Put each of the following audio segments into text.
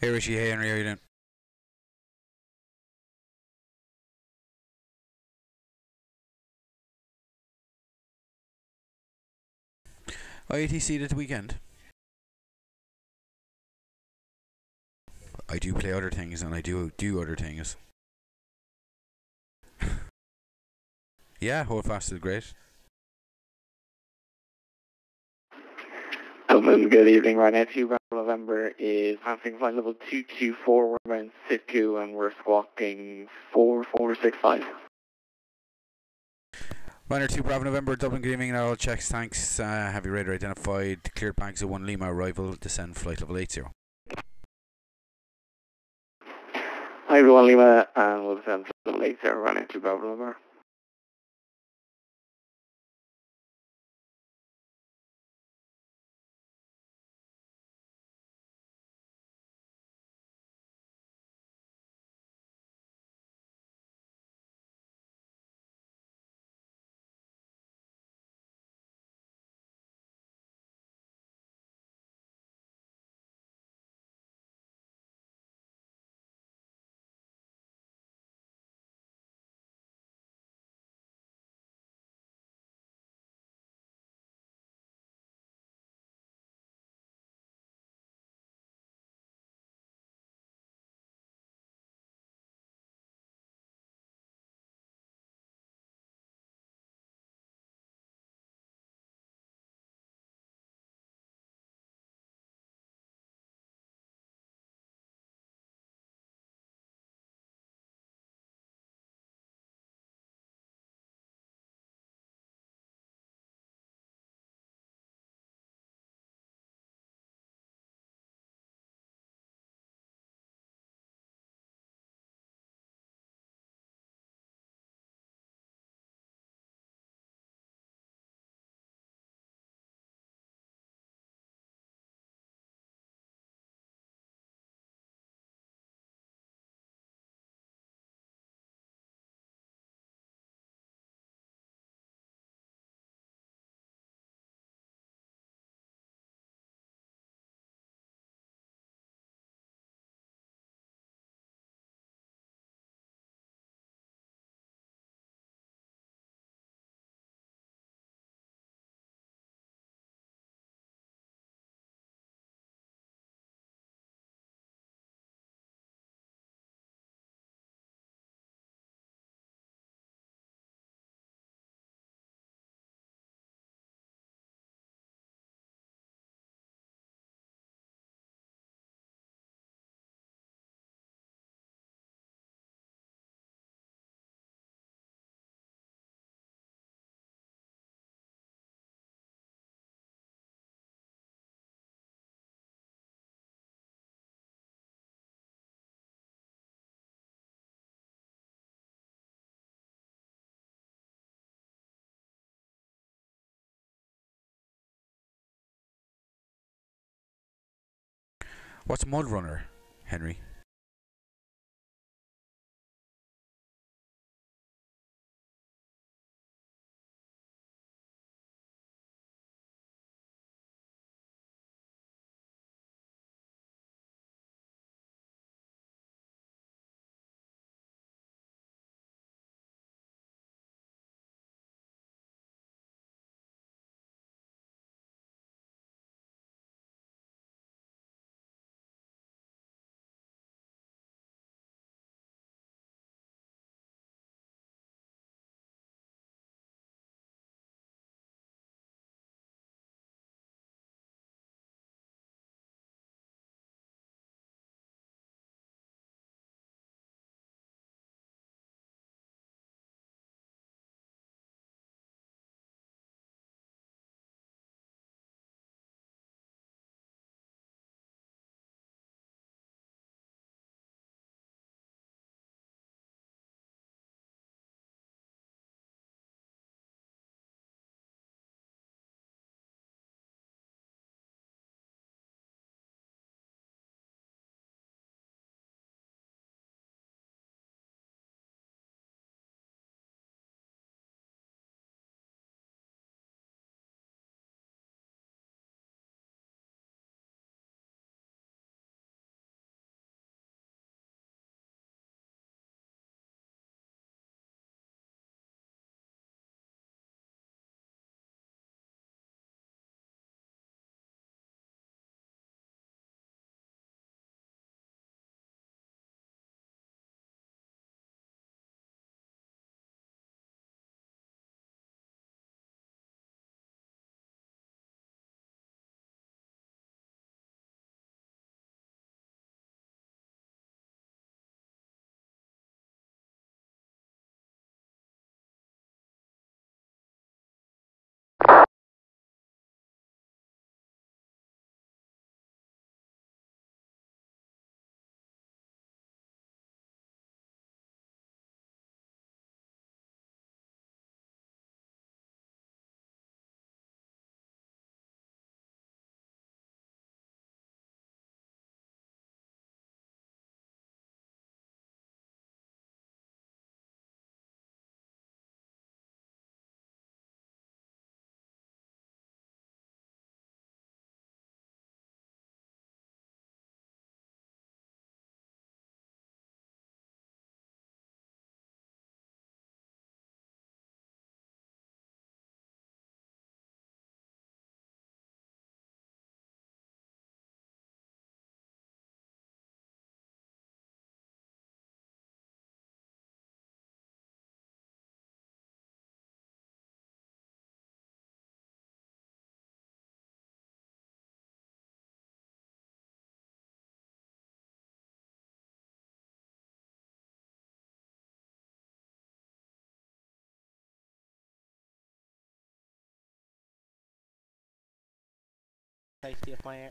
Hey Richie, hey Henry, how you doing? IATC at the weekend. I do play other things and I do other things. Yeah, hold fast is great. Dublin, good evening. Right now, 2 November is passing flight level 224. We're around Sitku and we're squawking 4465. Runner 2 Bravo November, Dublin, good evening, all checks, thanks. Have your radar identified, cleared banks of 1 Lima arrival, descend flight level 80. Hi everyone, Lima, and we'll send some late there. Running 2 Bravo November. What's Mud Runner, Henry?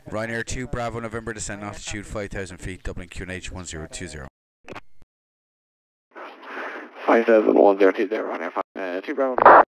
Ryanair 2 Bravo November, descend altitude 5,000 feet, Dublin QNH 1020. 5,1020, Ryanair 2 Bravo.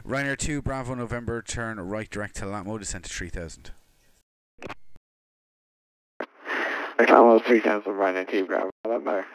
Ryanair 2 Bravo November, turn right direct to Latmo, descend to 3,000. Latmo 3,000, Ryanair 2 Bravo November.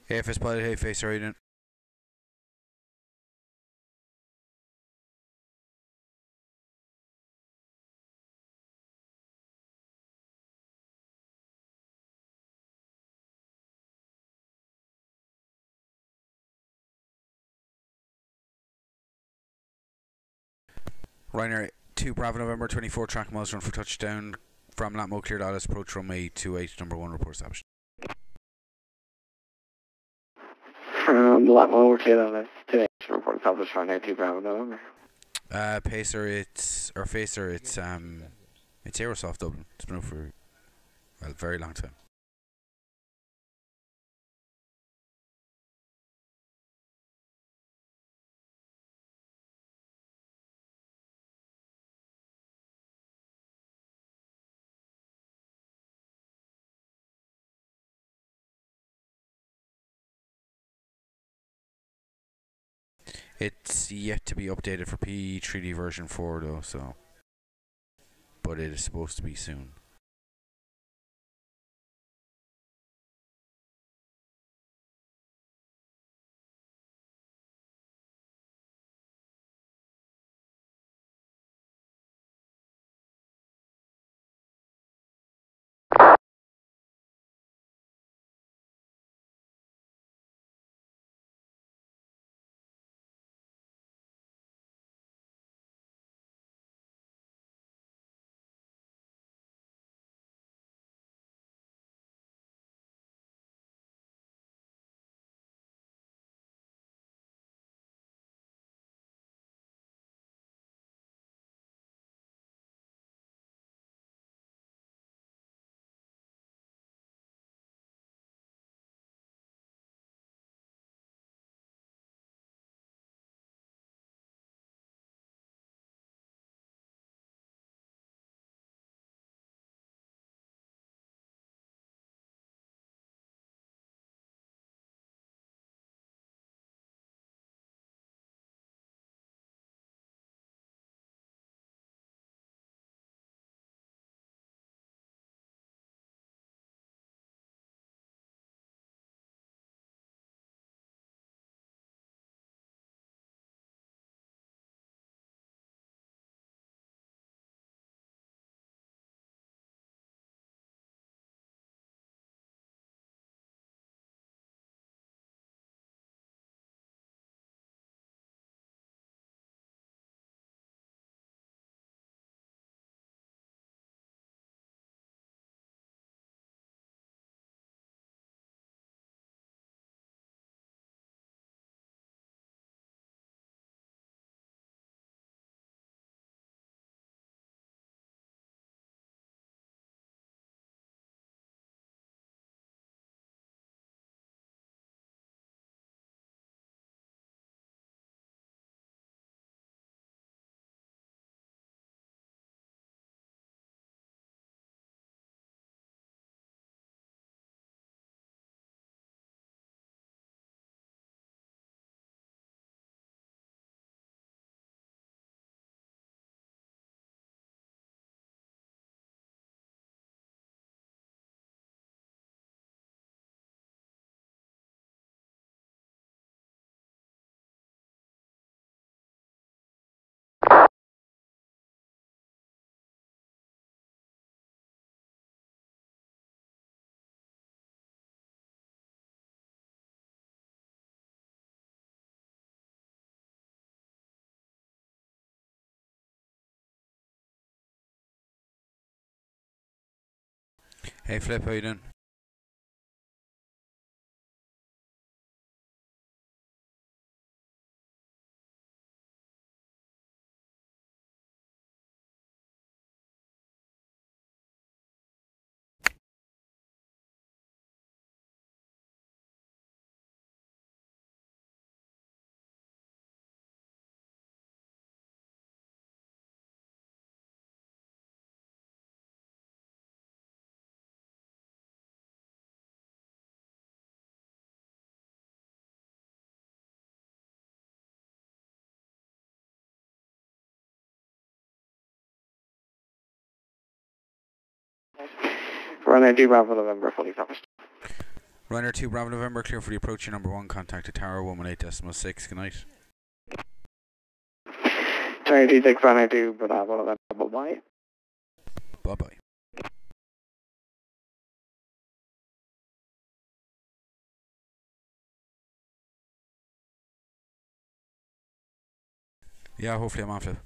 AFS pilot, hey face, how are you doing? Ryanair 2 Bravo November 24, track miles run for touchdown from Latmo, cleared Alice, approach runway 28, number 1, report established. From Latmo, we're cleared on this today. Report established, Ryanair 2 Bravo November. Pacer, it's Aerosoft Dublin. It's been up for a very long time. It's yet to be updated for P3D version 4 though, so, but it is supposed to be soon. Hey Flip, how you doing? Runner 2 Bravo November, fully established. Runner 2 Bravo November, clear for the approach, number 1, contact the tower 118.6, good night. 226 Runner 2 Bravo November, bye-bye. Bye bye. Yeah, hopefully I'm on, Flip.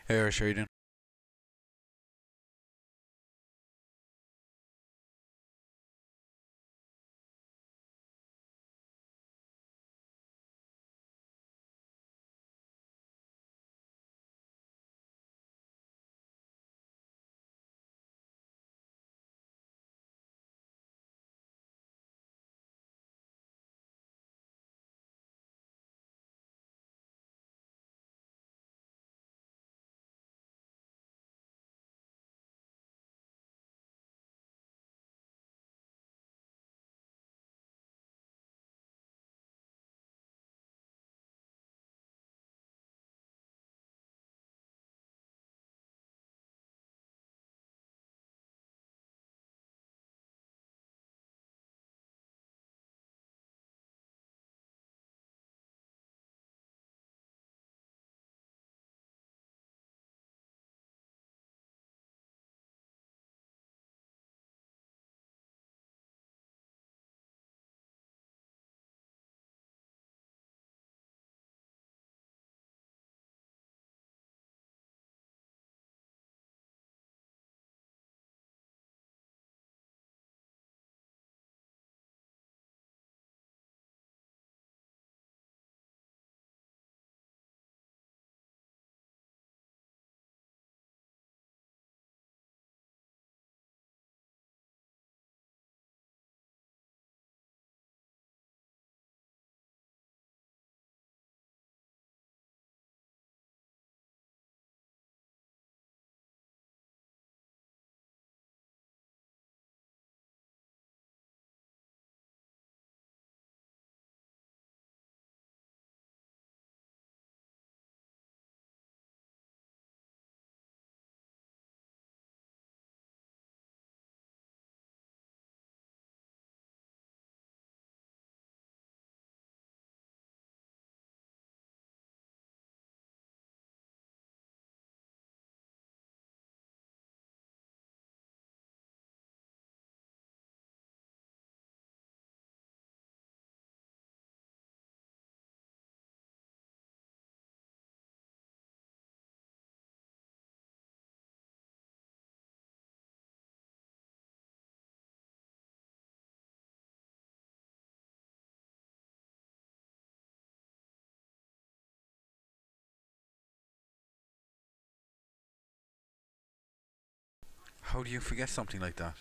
Hey, Irish, how you doing? How do you forget something like that?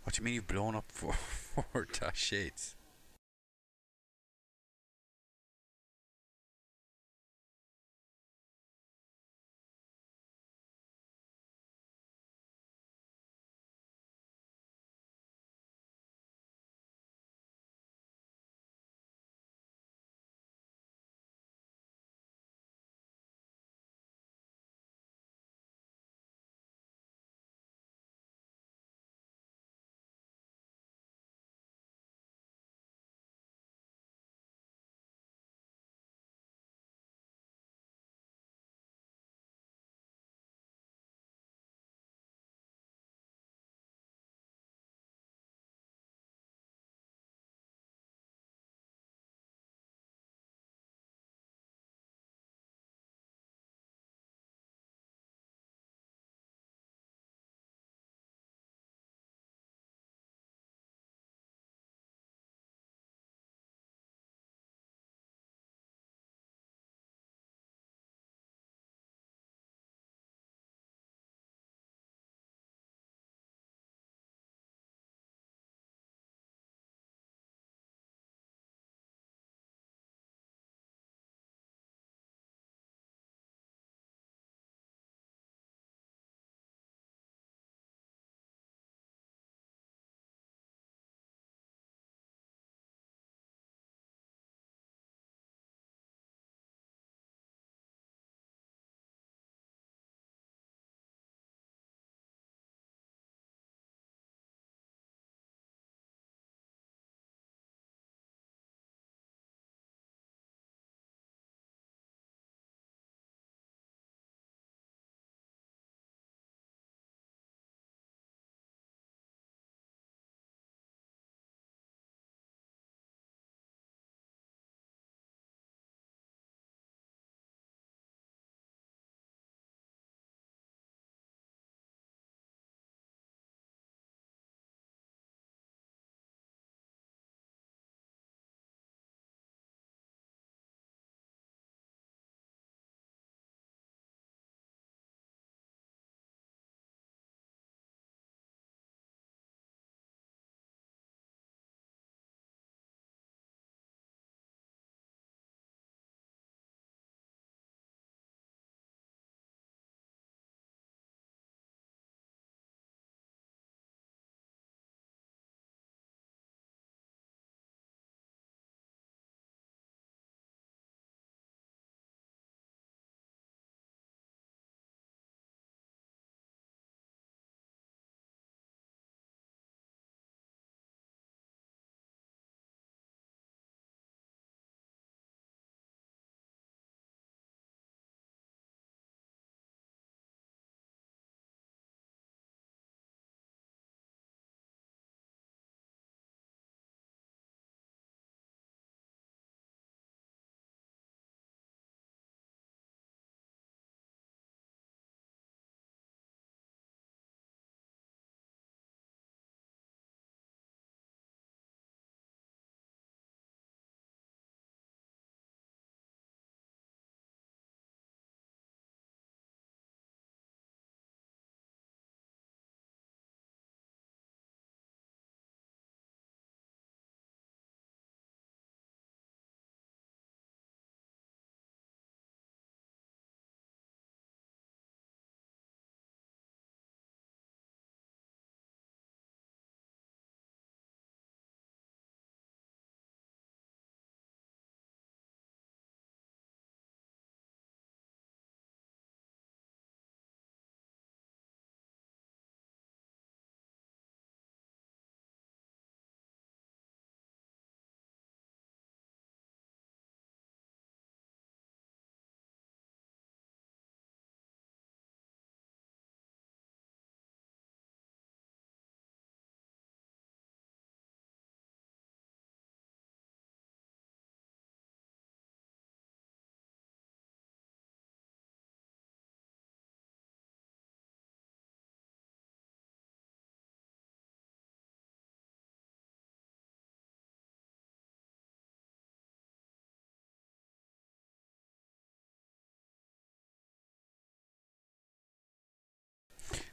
What do you mean you've blown up for, for dash shades?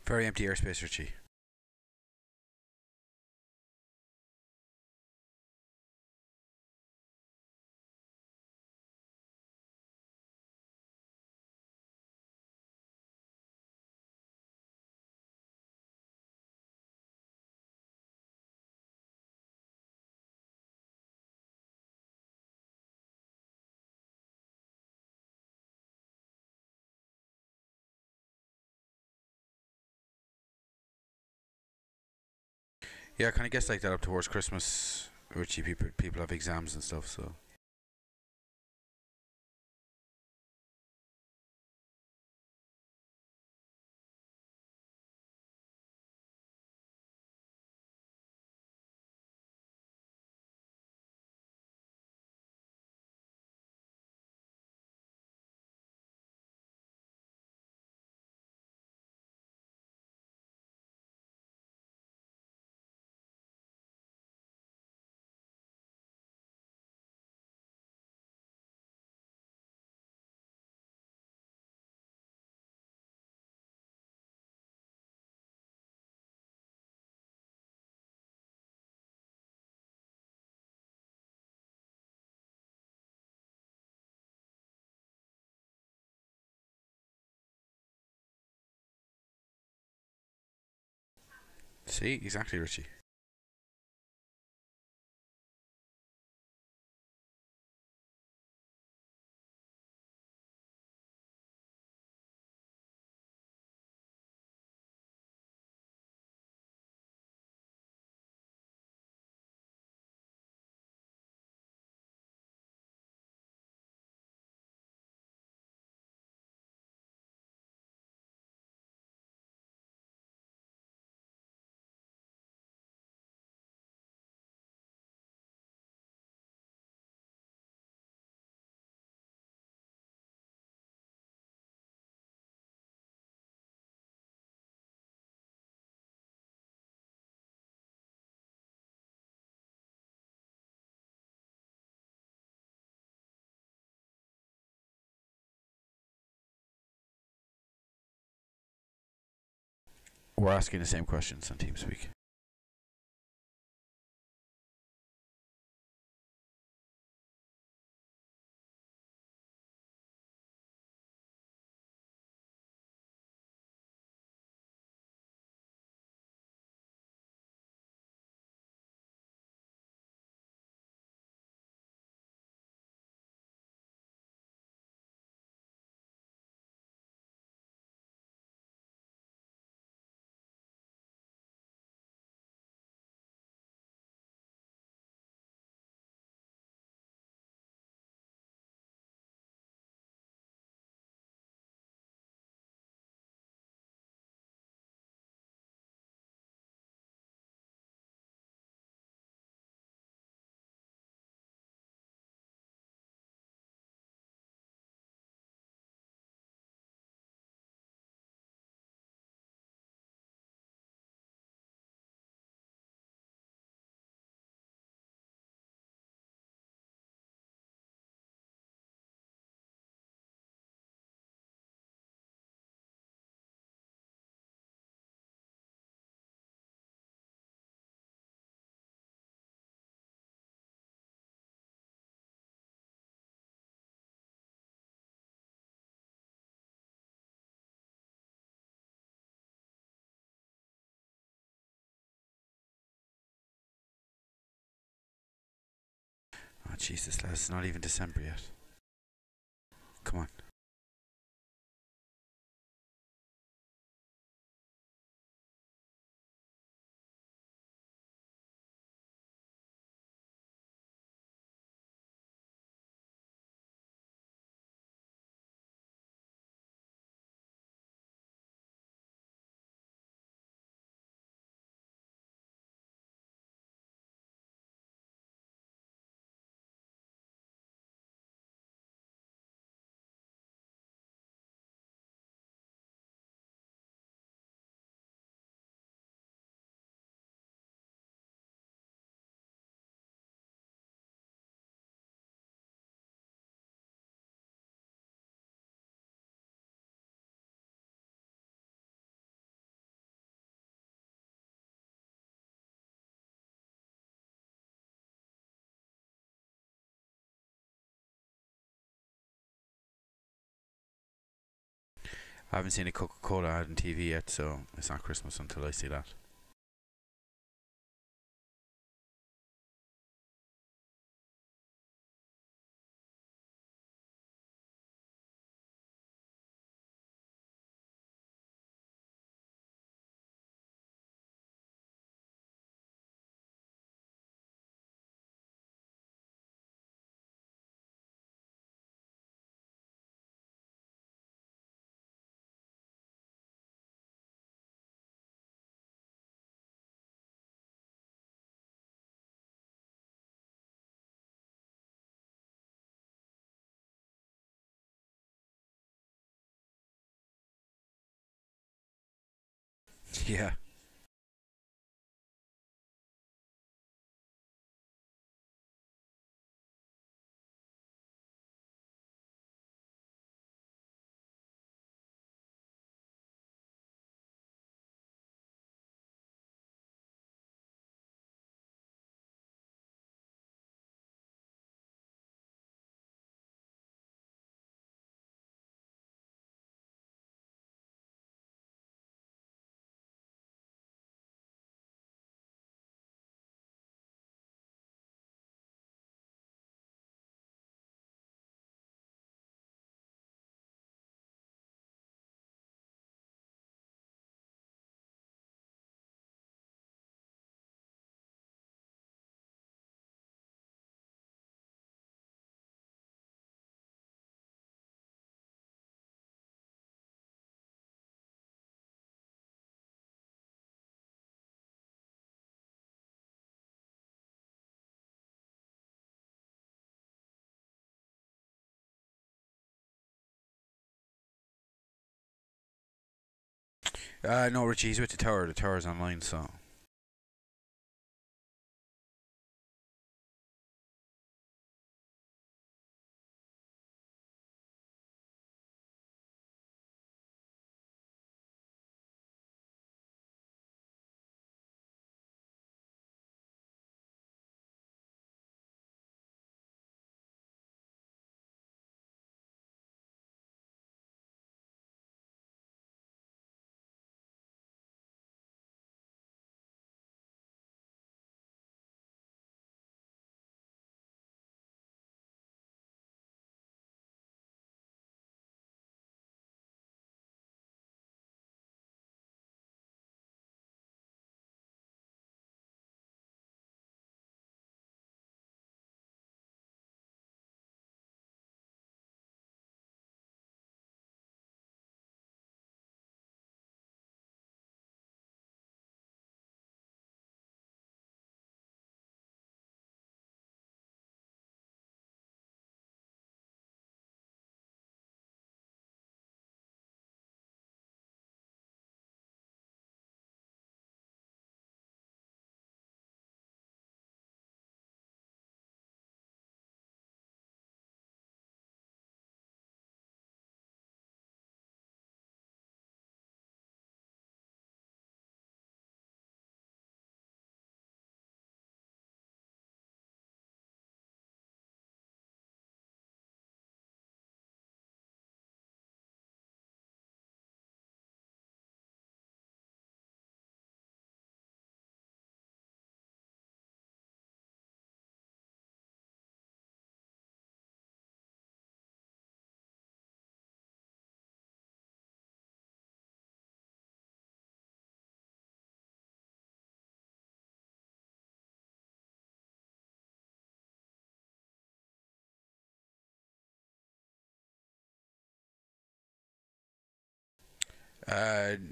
Very empty airspace, Richie. Yeah, I kind of guess like that up towards Christmas, Richie. People have exams and stuff, so. See, exactly, Richie. We're asking the same questions on TeamSpeak. Oh, Jesus, lads, it's not even December yet. Come on. I haven't seen a Coca-Cola ad on TV yet, so it's not Christmas until I see that. Yeah. No, Richie, he's with the tower. The tower's online, so.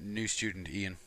New student Ian.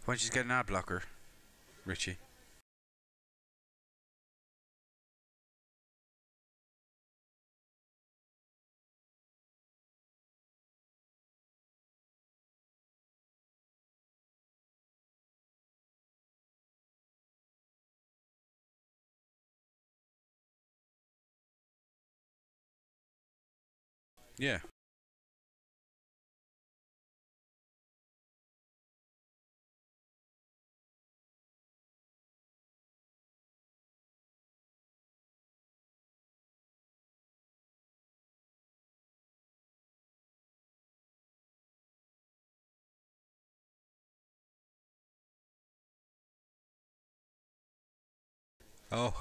When she's getting an ad blocker, Richie. Yeah. Oh.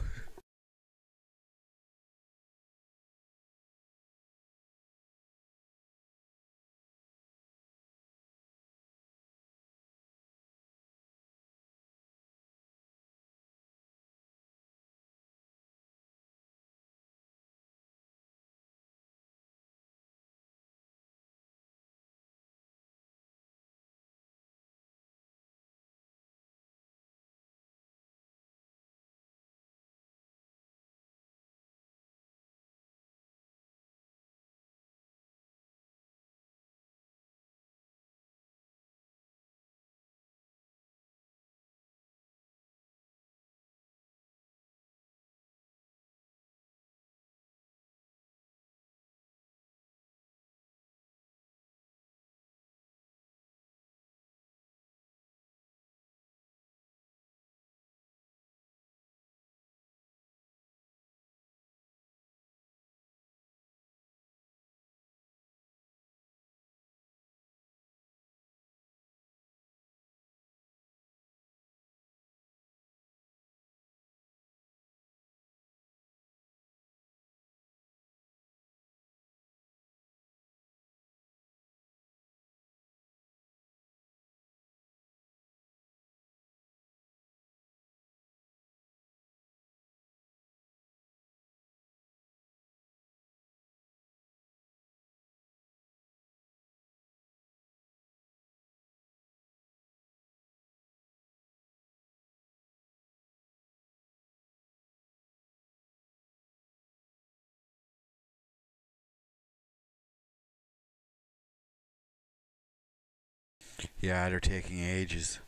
Yeah, they're taking ages.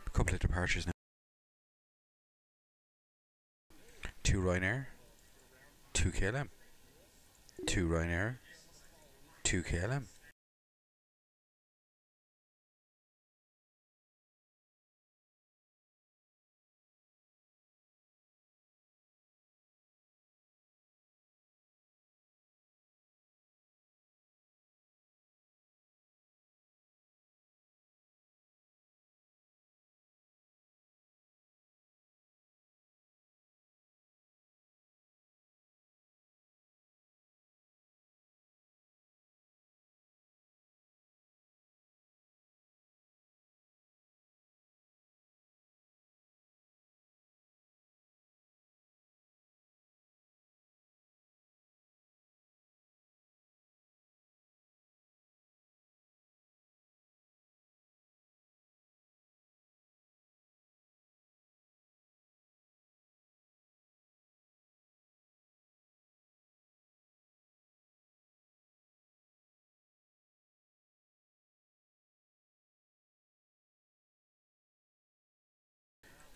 A couple of departures now. 2 Ryanair, 2 KLM, 2 Ryanair, 2 KLM.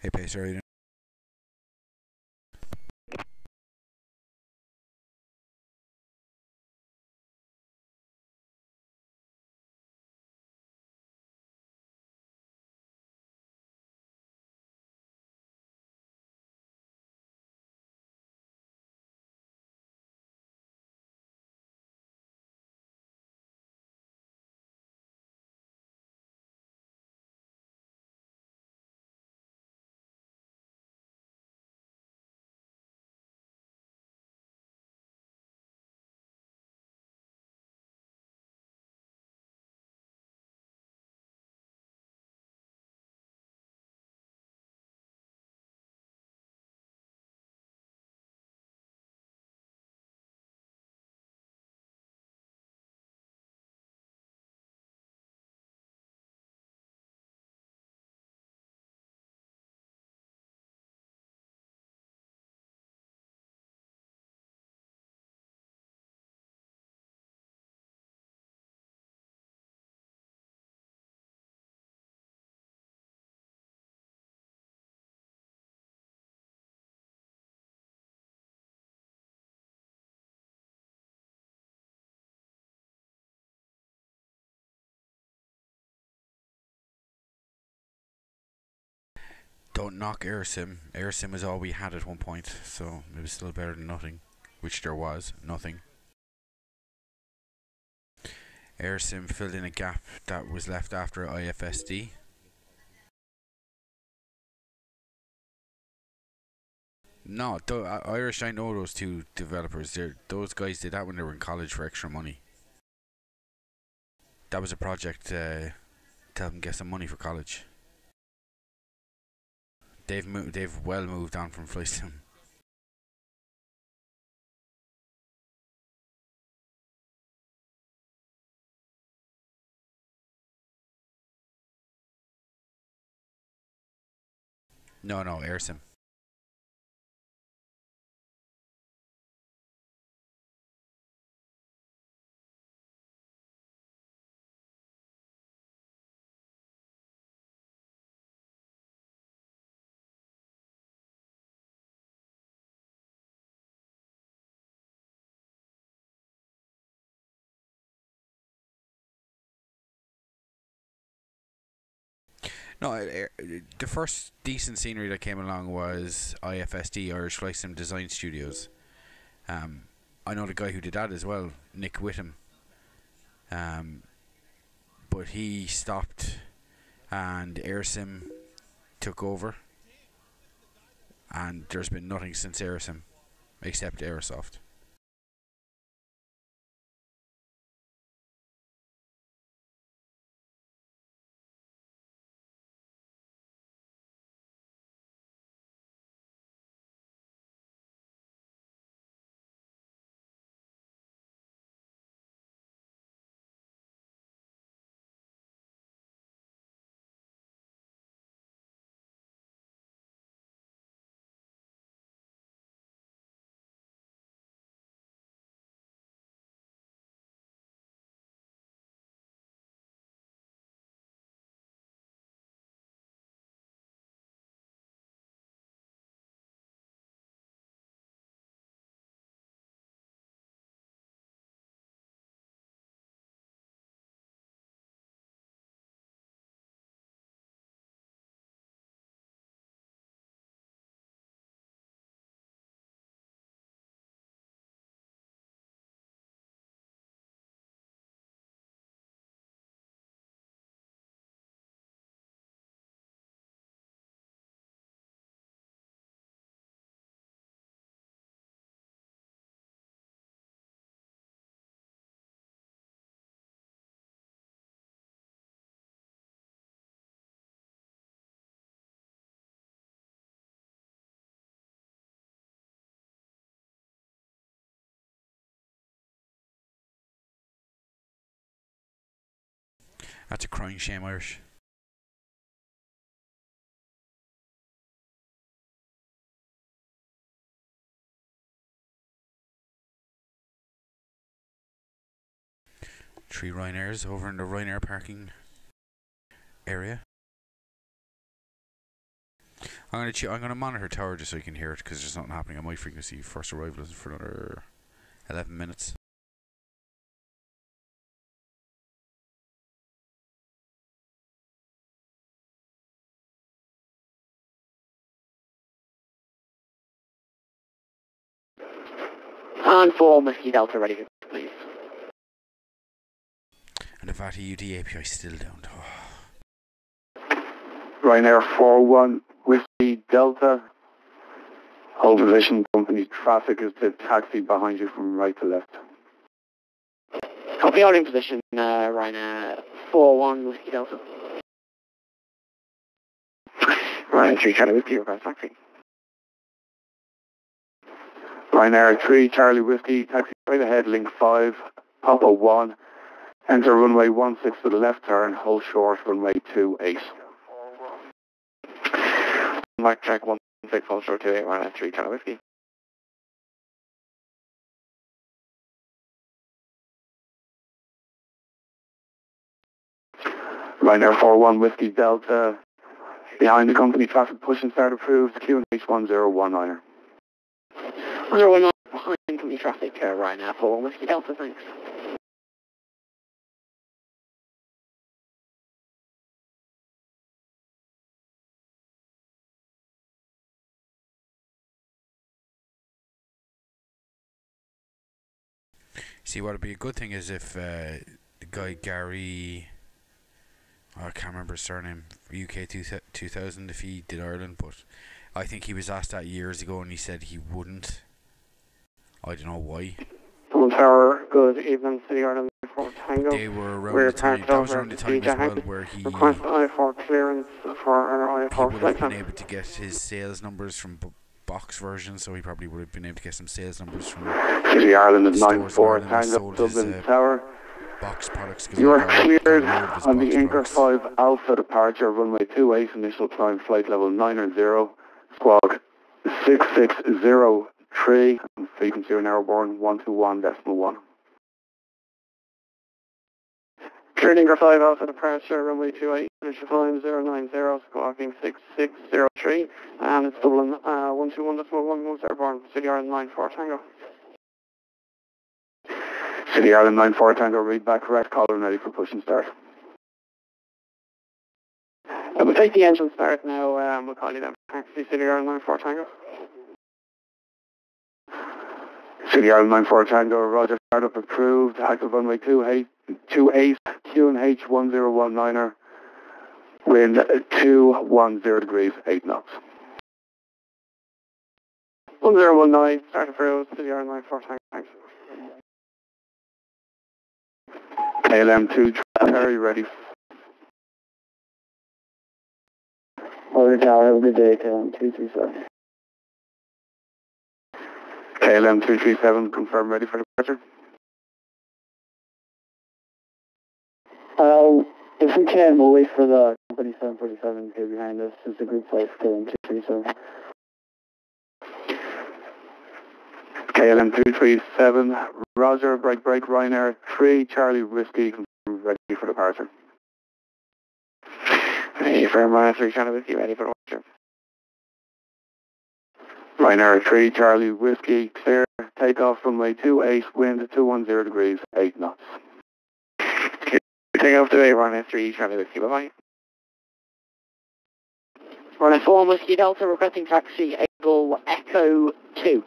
Hey Pacer, how you doing? Don't knock AirSim. AirSim is all we had at one point, so it was still better than nothing. Which there was, nothing. AirSim filled in a gap that was left after IFSD. No, Irish, I know those two developers. Those guys did that when they were in college for extra money. That was a project to help them get some money for college. They've well moved on from FlySim. No, AirSim. No, the first decent scenery that came along was IFSD, Irish FlySim Design Studios. I know the guy who did that as well, Nick Whittam. But he stopped, and AirSim took over, and there's been nothing since AirSim, except Airsoft. That's a crying shame, Irish. Three Ryanairs over in the Ryanair parking area. I'm gonna monitor tower just so you can hear it because there's nothing happening on my frequency. First arrival is for another 11 minutes. And 4 Whiskey Delta ready for please. And the VATSIM API still down. Oh. Ryanair 41 Whiskey Delta. Hold position, company traffic is the taxi behind you from right to left. Copy, holding position, Ryanair 41 Whiskey Delta. Ryanair 3 Charlie Whiskey, request taxi. Ryanair 3 Charlie Whiskey, taxi straight ahead, link 5, Papa 1. Enter runway 16 to the left turn, hold short, runway 28. Mike track 16, hold short 28, Ryanair 3 Charlie Whiskey. Ryanair 41 Whiskey Delta, behind the company traffic, push and start approved, QH 1019er. 1019 behind company traffic, Ryanair 41 Whiskey Delta, thanks. See, what would be a good thing is if the guy Gary, I can't remember his surname, UK 2000, if he did Ireland, but I think he was asked that years ago and he said he wouldn't. I don't know why. Dublin Tower, good evening, City Ireland 4 Tango. They were around the time, that was around the time as well where he request I4 clearance for our I4 would have been able to get his sales numbers from box version, so he probably would have been able to get some sales numbers from City Ireland at stores 94 in Ireland that Tango, sold his, Dublin Tower. box products. You are cleared on the Inker 5 Alpha departure, runway 28, initial climb, flight level 90, squawk 6603, and frequency on airborne 121.1. Cleared Inker 5 Alpha departure, runway 28, initial climb 090, squawking 6603, and it's Dublin 121.1, moves airborne, City Ireland 94 Tango. City Ireland 94 Tango, read back correct, caller ready for push and start. We'll take the engine start now, we'll call you then. Taxi City Ireland 94 Tango. City Ireland 94 Tango, roger, startup approved, active runway 28, QH 1019er, wind 210 degrees, 8 knots. 1019, start approved, City Ireland 94 Tango, thanks. KLM 2 Terry, ready. Over tower, have a good day, KLM 237. KLM 237, confirm ready for departure. If we can, we'll wait for the company 747 here behind us. It's a group flight for KLM 237. KLM 237, roger, break, Ryanair 3 Charlie Whiskey, confirm ready for departure. Hey, for Ryanair 3 Charlie Whiskey, ready for departure. Ryanair 3 Charlie Whiskey, clear, takeoff runway 28, wind 210 degrees, 8 knots. Take off to Ryanair 3 Charlie Whiskey, bye-bye. Ryanair 4 Whiskey Delta, requesting taxi, Echo 2.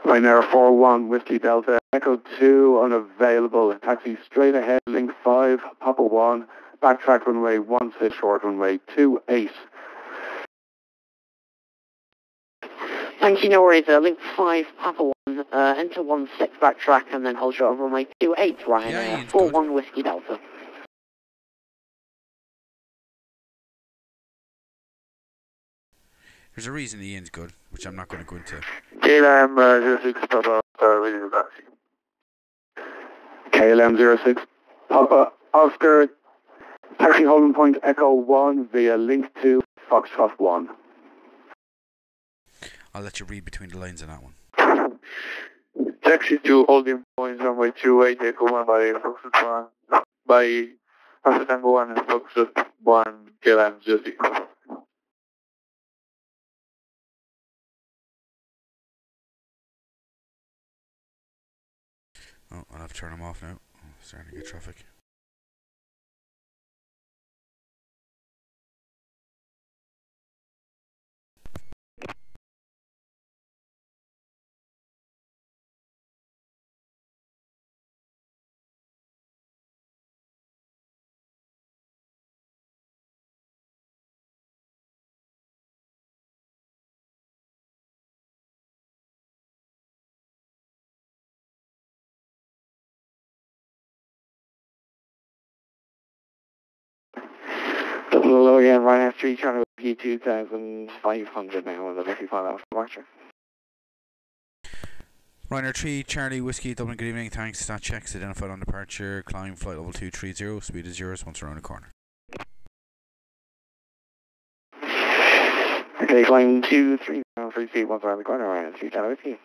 Ryanair 41 Whiskey Delta, Echo 2 unavailable, taxi straight ahead, link 5, Papa 1, backtrack runway 16, short runway 28. Thank you, no worries, link 5, Papa 1, enter 16, backtrack, and then hold short of runway 28, Ryanair 41 Whiskey Delta. There's a reason Ian's good, which I'm not going to go into. KLM 06 Papa, ready to taxi. KLM 06 Papa Oscar, taxi holding point Echo 1 via link 2, Foxtrot 1. I'll let you read between the lines on that one. Taxi to holding point runway 28, Echo 1 by Foxtrot 1, by Papa Tango 1 and Fox 1, KLM, Jesse. Oh, I'll have to turn them off now. Oh, starting to get traffic. Double again, Ryanair 3, Charlie Whiskey 2500 now on the 55 hours departure. Ryanair 3, Charlie Whiskey, Dublin, good evening. Thanks. Stat checks identified on departure. Climb flight level 230. Speed is 0 once around the corner. Okay, climb 230, 3 feet, once around the corner, Ryanair 3, Charlie Whiskey.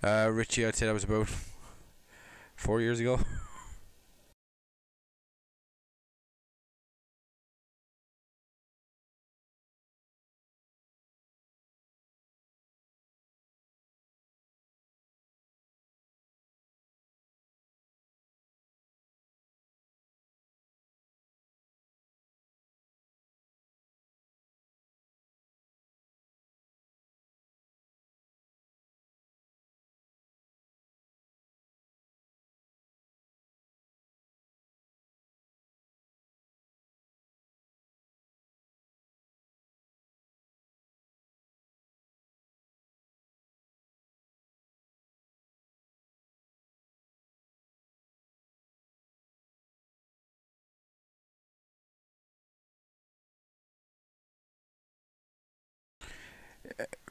Richie, I'd say that was about 4 years ago.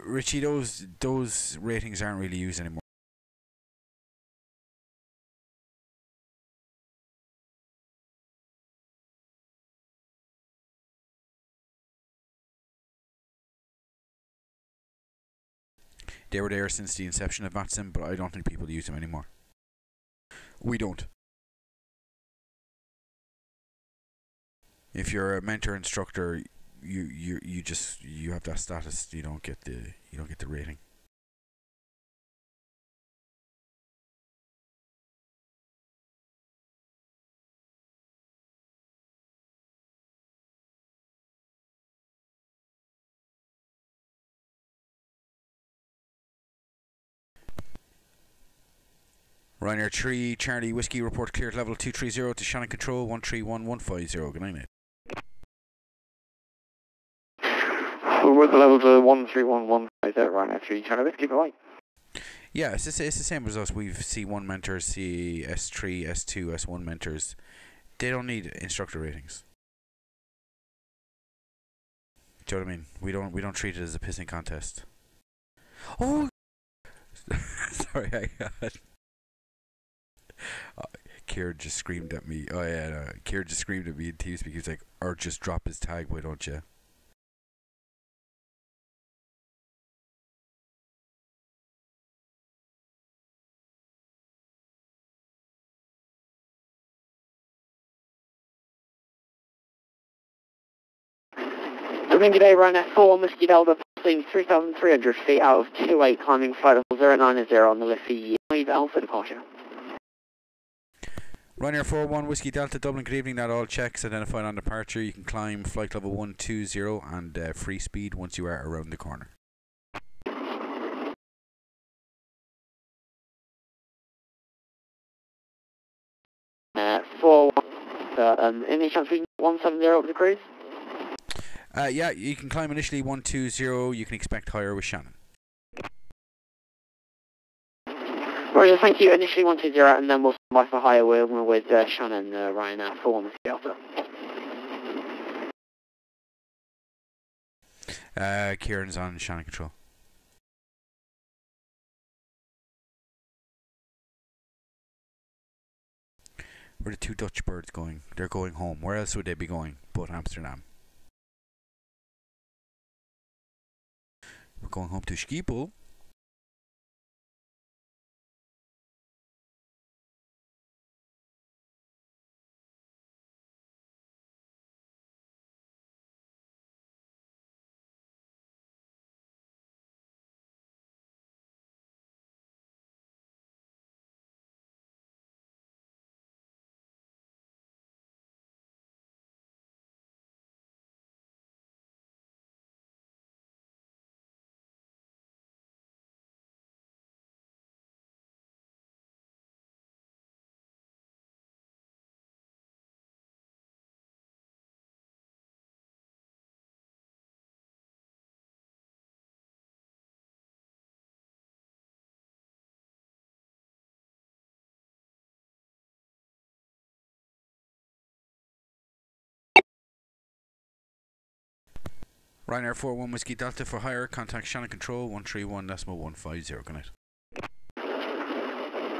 Richie, those ratings aren't really used anymore. They were there since the inception of VATSIM, but I don't think people use them anymore. We don't. If you're a mentor instructor, you have that status. You don't get the rating. Ryanair 3, Charlie Whiskey, report cleared level 230 to Shannon Control 131150. Good night, mate. We're the level to 131150 there, Ryanair 3, Charlie Whiskey, bye. Yeah, it's the same as us. We've C1 mentors, S3, S2, S1 mentors. They don't need instructor ratings. Do you know what I mean? We don't treat it as a pissing contest. Oh, sorry, I got. Kier just screamed at me. Oh yeah, no, Kier just screamed at me in TeamSpeak. He was like, "Or just drop his tag, why don't you?" Dublin, g'day, Ryanair 4, Whiskey Delta, passing 3,300 feet out of 28, climbing flight level 090 on the Liffey 5 Alpha departure. Ryanair 41 Whiskey Delta Dublin, good evening. That all checks identified on departure. You can climb flight level 120 and free speed once you are around the corner. 4-1, any chance we can 170 over the cruise? Yeah, you can climb initially 120. You can expect higher with Shannon. Roger, thank you. Initially 120 and then we'll stand by for higher with Shannon, Ryanair 4 Whiskey Delta. Kieran's on Shannon Control. Where are the two Dutch birds going? They're going home. Where else would they be going but Amsterdam? We're going home to Schiphol. Ryanair 41 Whiskey Delta for hire. Contact Shannon Control 131.150. Good night.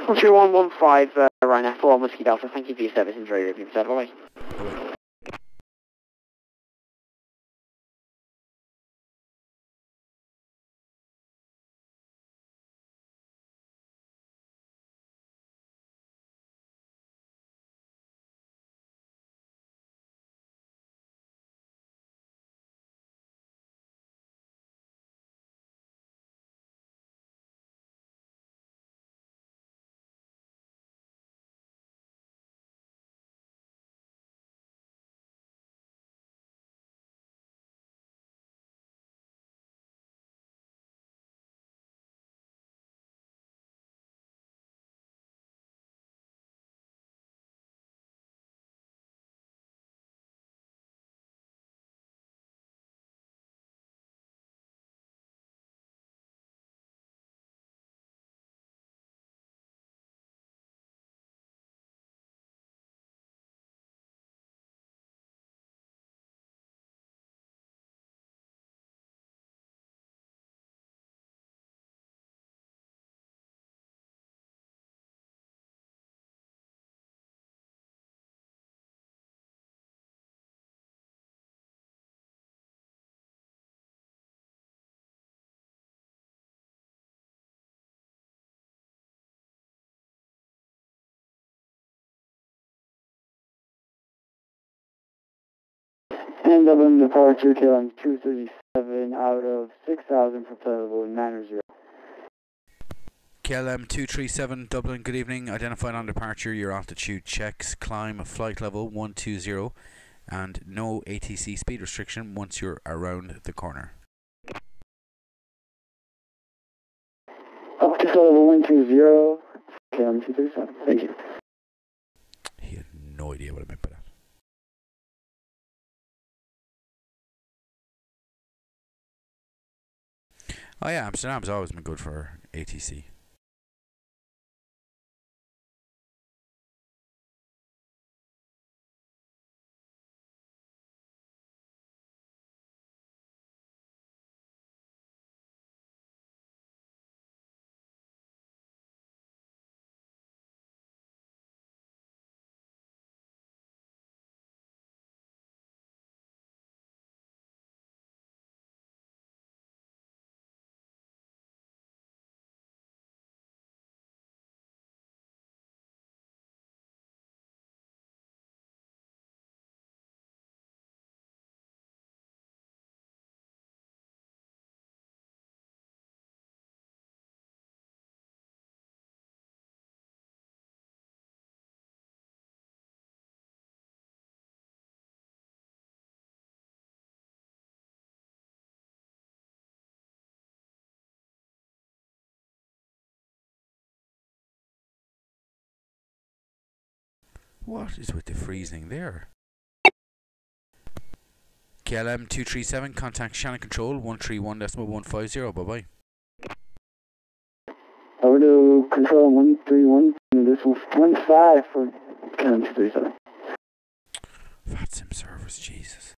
13115 Ryanair 41 Whiskey Delta. Thank you for your service. Enjoy your evening, sir. Bye-bye. Bye-bye. And Dublin departure KLM 237 out of 6,000 for level 900. KLM 237 Dublin, good evening. Identified on departure, your altitude checks, climb flight level 120 and no ATC speed restriction once you're around the corner. Up to level 120, KLM 237. Thank you. He had no idea what I meant by that. Oh yeah, Amsterdam's always been good for ATC. What is with the freezing there? KLM 237, contact Shannon Control 131.150. Bye bye. Over to control 131, this will 15 for KLM 237. VATSIM service, Jesus.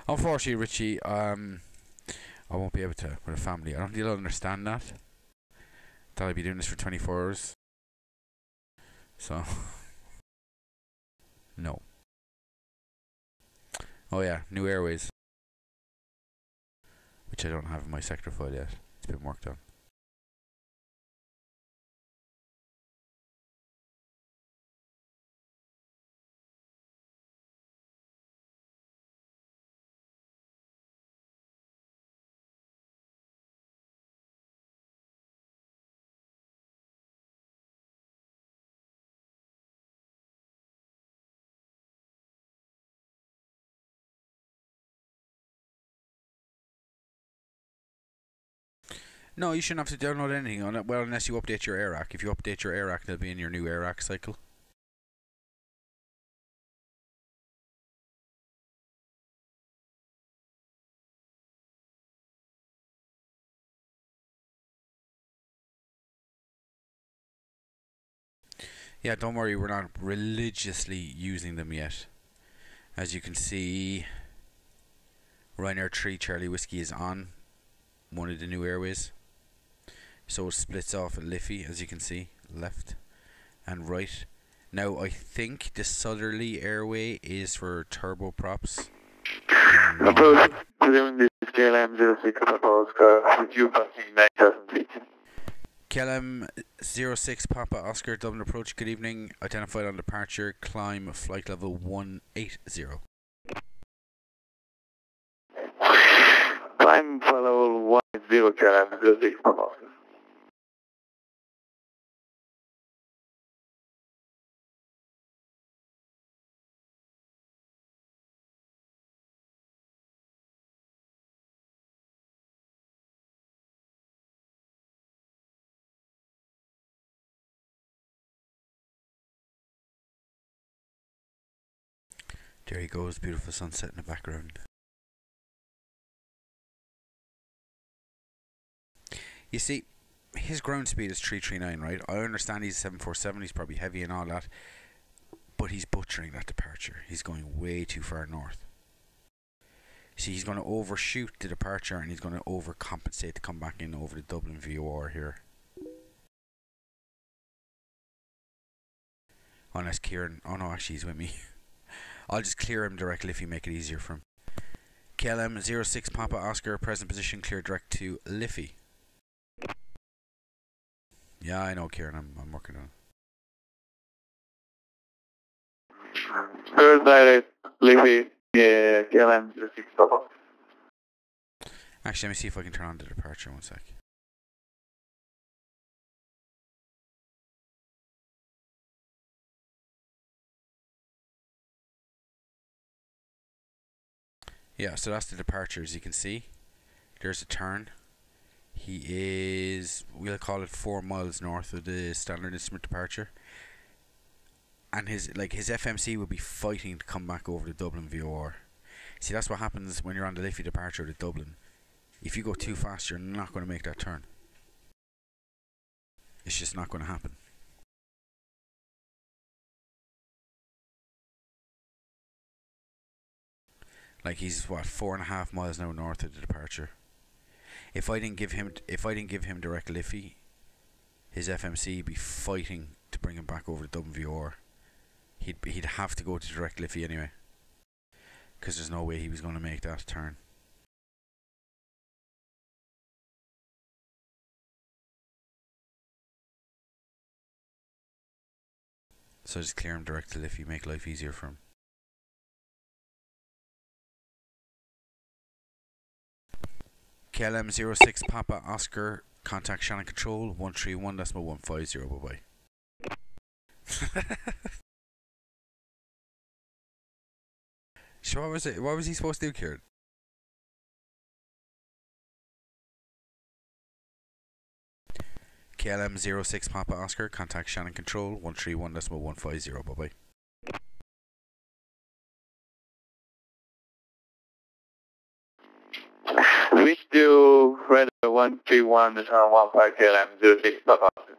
Unfortunately, Richie, I won't be able to with a family. I don't think you'll understand that. That I'll be doing this for 24 hours. So, no. Oh yeah, new airways. Which I don't have in my sector file yet. It's been worked on. No, you shouldn't have to download anything on it. Well, unless you update your AirRack. If you update your AirRack, they'll be in your new AirRack cycle. Yeah, don't worry, we're not religiously using them yet. As you can see, Ryanair 3 Charlie Whiskey is on one of the new airways. So it splits off at Liffey, as you can see, left and right. Now, I think the southerly airway is for turboprops. Approach, presuming this is KLM 06 Oscar, with you passing 9,000 feet. KLM 06 Papa Oscar, Dublin approach, good evening. Identified on departure, climb flight level 180. Climb follow 10 KLM 06 Papa Oscar. There he goes, beautiful sunset in the background. You see, his ground speed is 339, right? I understand he's 747, he's probably heavy and all that, but he's butchering that departure. He's going way too far north. See, he's going to overshoot the departure and he's going to overcompensate to come back in over the Dublin VOR here. Unless Kieran, oh no, actually he's with me. I'll just clear him directly if you make it easier for him. KLM 06 Papa Oscar, present position, clear direct to Liffey. Yeah, I know, Kieran, I'm working on it. Third direct, Liffey, KLM 06 Papa. Actually, let me see if I can turn on the departure, one sec. Yeah, so that's the departure, as you can see. There's a turn. He is, we'll call it 4 miles north of the standard instrument departure. And his FMC will be fighting to come back over the Dublin VOR. See, that's what happens when you're on the Liffey departure to Dublin. If you go too fast, you're not going to make that turn. It's just not going to happen. Like, he's what, 4.5 miles now north of the departure. If I didn't give him direct Liffey, his FMC would be fighting to bring him back over the Dublin VOR. He'd have to go to direct Liffey anyway, because there's no way he was going to make that turn. So just clear him direct to Liffey, make life easier for him. KLM 06 Papa Oscar, contact Shannon Control 131.150. Bye bye. So what was it? What was he supposed to do, Kieran? KLM 06 Papa Oscar, contact Shannon Control 131.150. Bye bye. Wish to Red 131 to turn 15 KLM 06 Papa Oscar.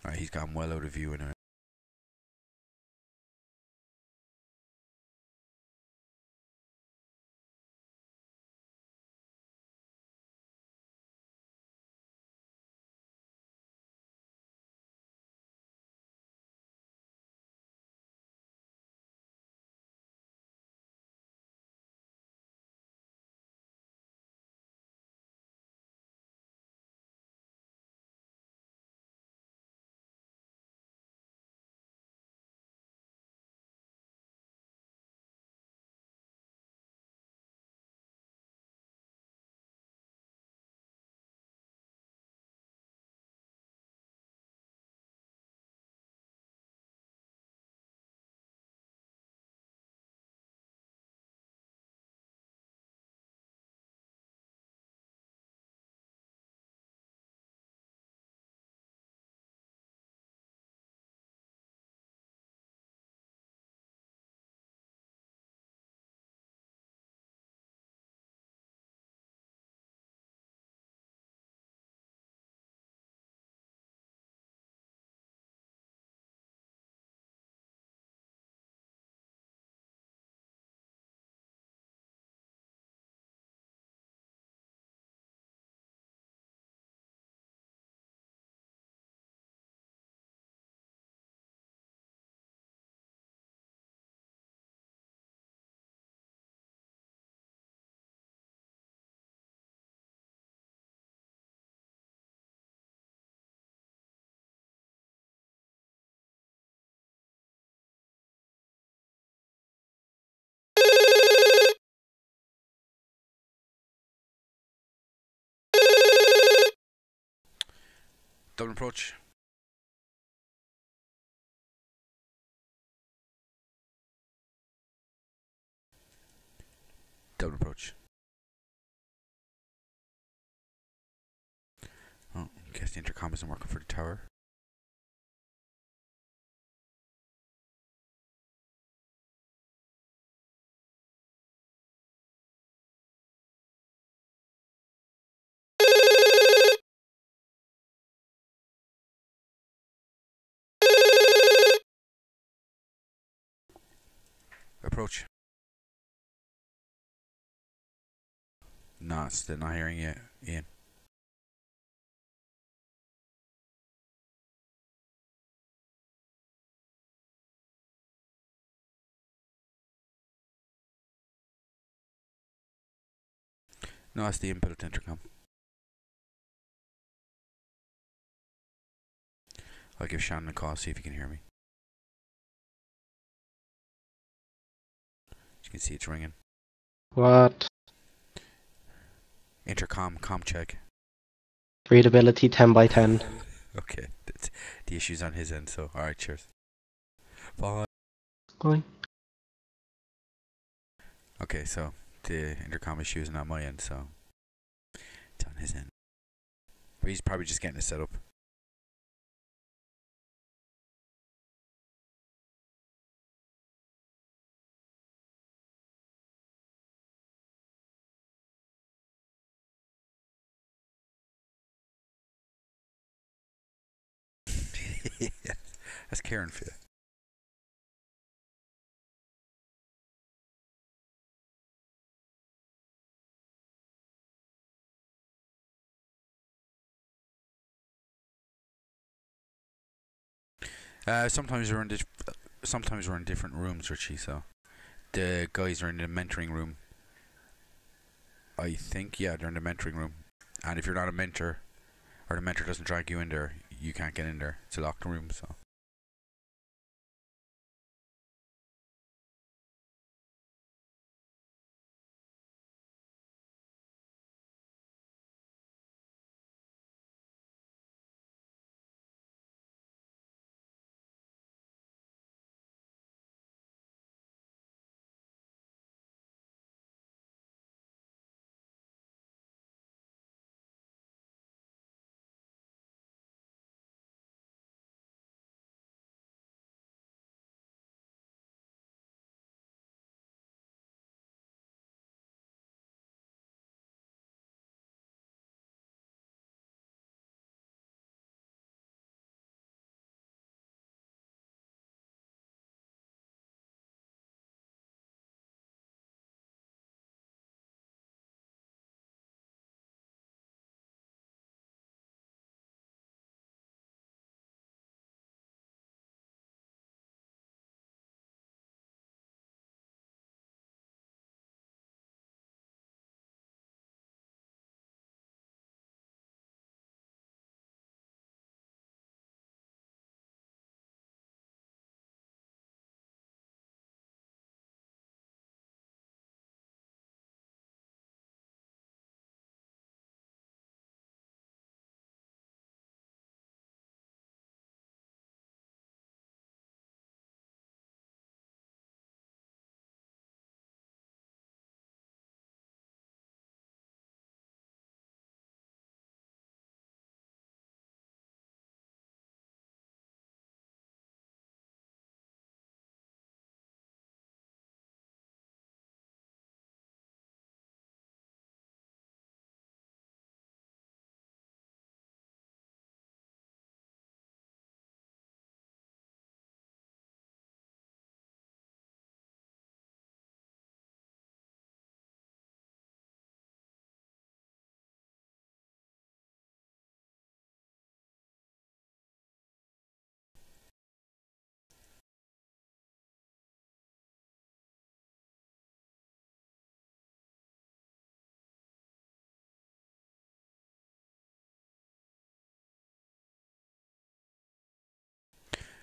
Alright, he's gone well out of view anyway. Dublin approach. Dublin approach. Oh, guess the intercom isn't working for the tower. Approach. No, still not hearing you, Ian. No, it's the input intercom. I'll give Shannon a call, see if he can hear me. You can see it's ringing. What? Intercom, com check. Readability 10 by 10. Okay, that's the issue's on his end, so alright, cheers. Bye. Bye. Okay, so the intercom issue isn't on my end, so it's on his end. But he's probably just getting it set up. Yeah, that's Karen for you. Sometimes we're in different rooms, Richie. So the guys are in the mentoring room. I think, yeah, they're in the mentoring room. And if you're not a mentor, or the mentor doesn't drag you in there, you can't get in there. It's a locked room, so.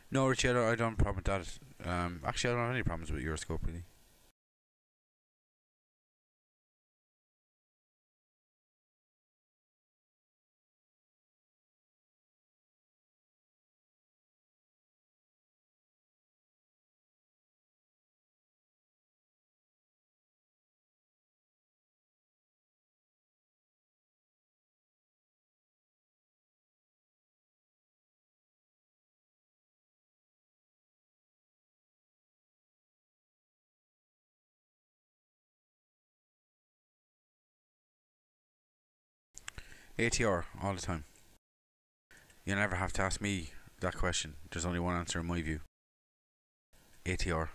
No, Richie, I don't have a problem with that. Actually, I don't have any problems with Euroscope, really. ATR, all the time. You never have to ask me that question. There's only one answer in my view. ATR.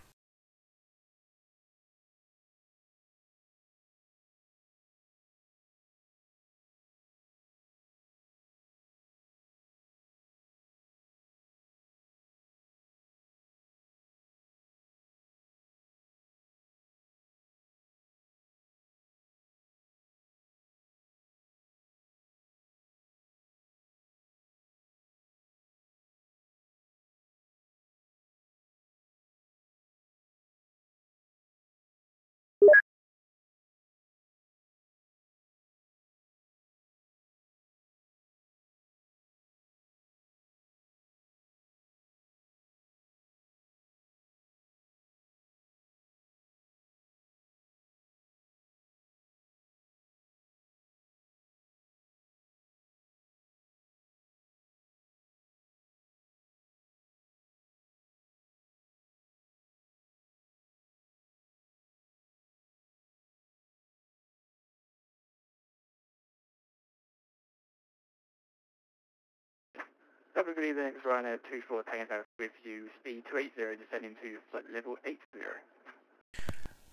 Dublin, good evening. It's Ryanair 24 Tango with you. Speed 280, descending to flight level 80.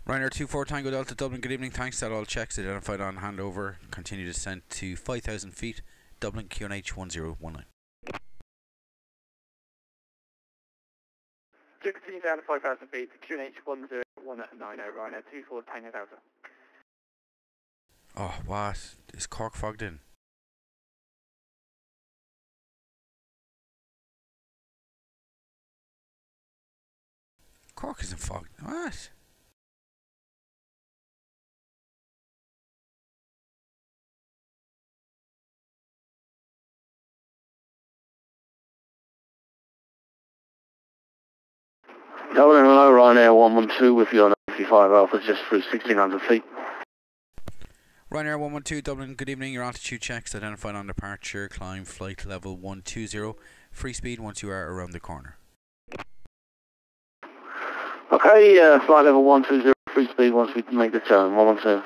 Ryanair 24 Tango Delta Dublin, good evening. Thanks that all checks identified on handover. Continue descent to 5,000 feet. Dublin QNH 1019. To continue down to 5,000 feet, QNH 10190, Ryanair 24 Tango Delta. Oh, what? Is Cork fogged in? Cork isn't fogged. What? Dublin, hello, Ryanair 112 with you on 55 Alpha, just through 1,600 feet. Ryanair 112 Dublin, good evening. Your altitude checks identified on departure. Climb flight level 120. Free speed once you are around the corner. Okay, flight level 120, free speed once we make the turn, 112.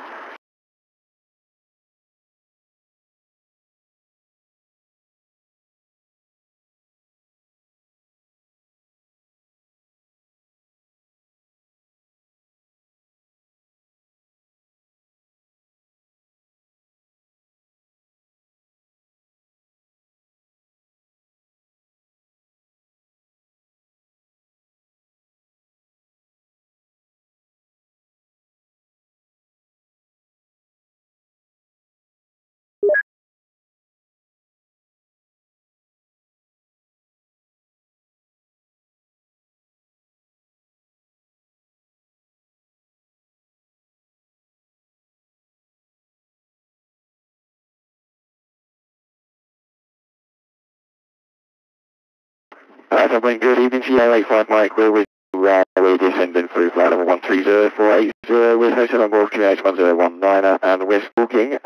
Dublin, good evening, CA85 Mike, we're with you, we're descending through flight level 130480 with hotel on board QH 1019 and we're stalking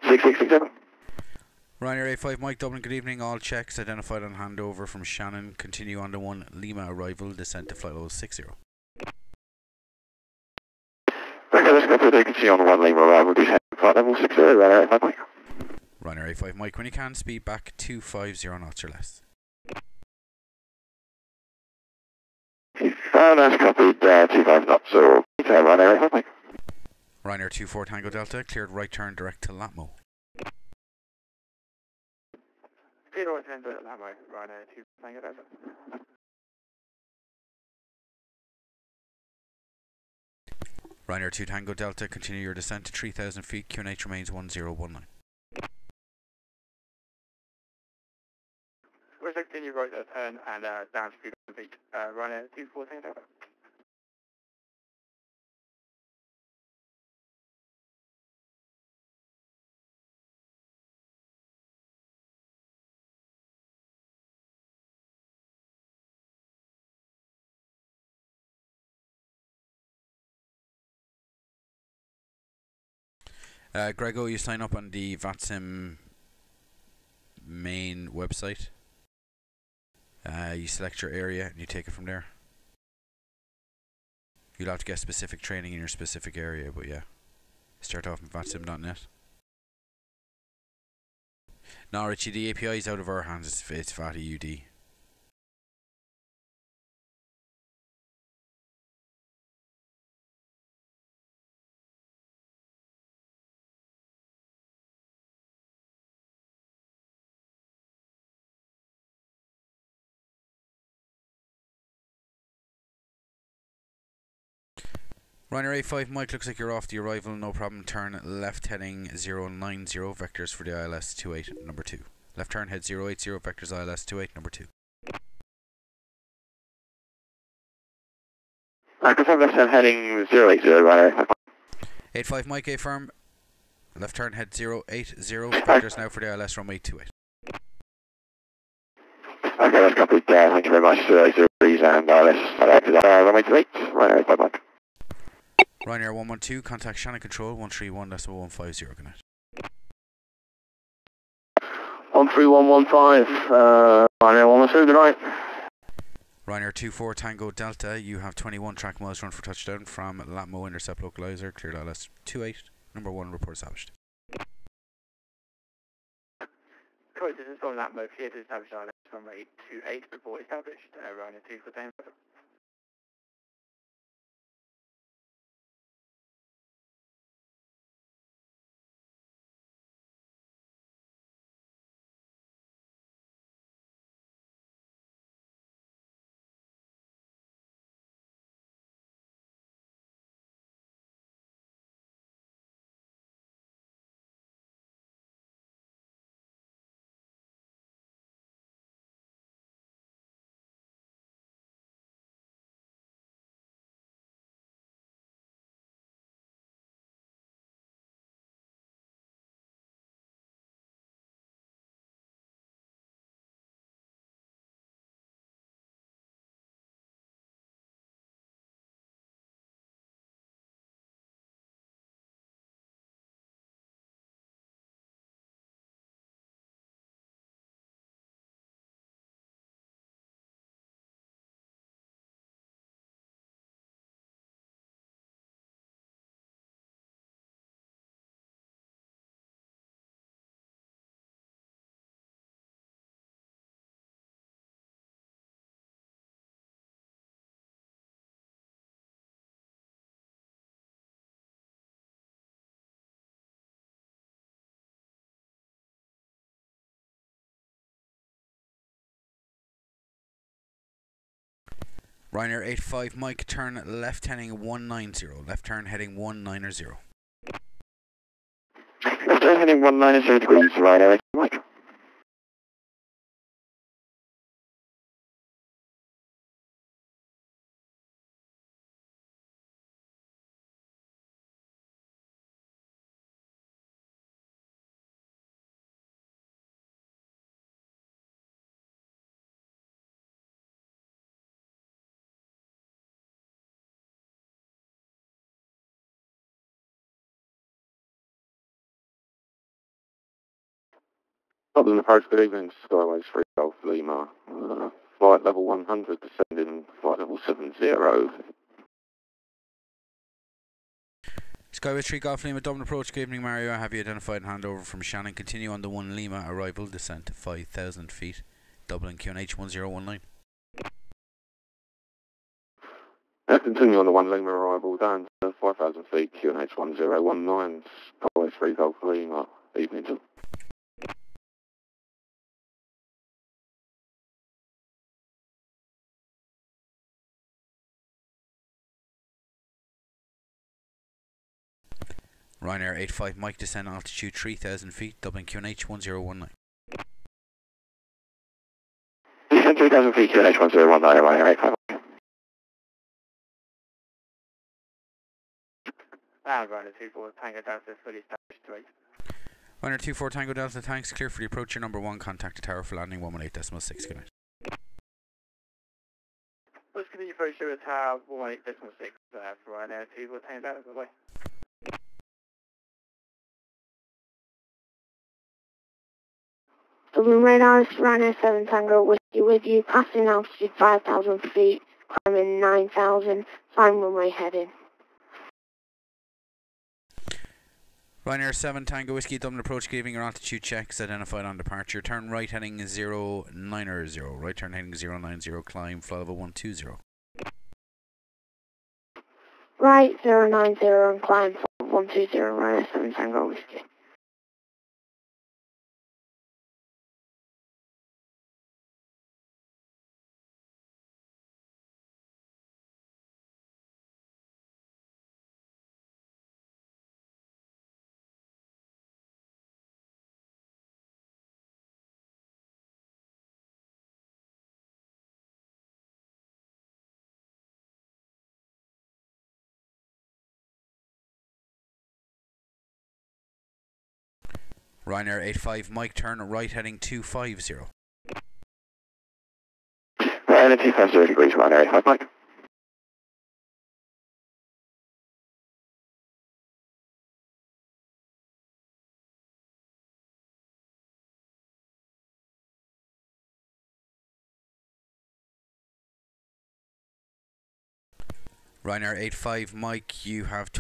6667. Ryanair 85 Mike Dublin, good evening. All checks identified on handover from Shannon. Continue on to 1 Lima arrival. Descent to flight level 60. Okay, let's go through the continue on 1 Lima arrival, descent to flight level 60, Ryanair 85 Mike. Ryanair 85 Mike, when you can, speed back 250 knots or less. That's copied, 25 knots, so Ryanair 85 Mike. Ryanair 24 Tango Delta, cleared right turn direct to Latmo. Zero attend at Latmo, Ryanair 2 Tango Delta. Ryanair 2 Tango Delta, continue your descent to 3,000 feet. QNH remains 1019. We're continue right at turn and down to 2,000 feet. Ryanair 24 Tango. Grego, you sign up on the VATSIM main website. You select your area and you take it from there. You'll have to get specific training in your specific area, but yeah. Start off with vatsim.net. No, Richie, the API is out of our hands. It's VATIUD. Ryanair 85 Mike, looks like you're off the arrival, no problem. Turn left heading 090, vectors for the ILS 28, number 2. Left turn head 080, vectors ILS 28, number 2. Confirm left turn heading 080, Ryanair. 85 Mike, A firm. Left turn head 080, vectors now for the ILS runway 28. Okay, that's copied. Thank you very much. 080 and ILS runway 28, Ryanair 85 Mike. Ryanair 112, contact Shannon Control 131.150, good night. 13115, Ryanair 112, good night. Ryanair 24 Tango Delta, you have 21 track miles run for touchdown from Latmo intercept localizer, cleared ILS 28, number 1 report established. Correct, this is from Latmo, clear to establish ILS runway 28, report established, Ryanair 24 Tango. Ryanair 85 Mike, turn left heading 190, left turn heading 190. Left turn heading 190 degrees, Ryanair 85 Mike. Dublin approach, good evening, Skyways 3 Golf Lima, flight level 100, descending flight level 70. Skyway 3 Golf Lima, Dublin approach, good evening Mario, have you identified and hand over from Shannon, continue on the 1 Lima, arrival, descent to 5,000 feet, Dublin QNH 1019. Continue on the 1 Lima arrival, down to 5,000 feet, QNH 1019, Skyways 3 Golf Lima, evening to Ryanair 85 Mike, descend altitude 3,000 feet, Dublin QNH 1019. descend 3,000 feet, QNH 1019, runway 85. Ground 24 Tango Delta, fully established to 8. Runner 24 Tango Delta, thanks. Clear for the approach. Your number 1, contact the tower for landing 118.6. Good night. Let's continue for sure to have 118.6 for right now, 2 Tango Delta, bye-bye. Dublin radar, Ryanair 7 Tango, Whiskey with you, passing altitude 5,000 feet, climbing 9,000, flying runway heading. Ryanair 7 Tango Whiskey, Dublin approach, giving your altitude checks identified on departure. Turn right heading 090, right turn heading 090, climb, fly level 120. Right 090 and climb 120, Ryanair 7 Tango Whiskey. Ryanair 85 Mike, turn right heading 250. Ryanair 250 degrees, Ryanair 85 Mike. Ryanair 85 Mike, you have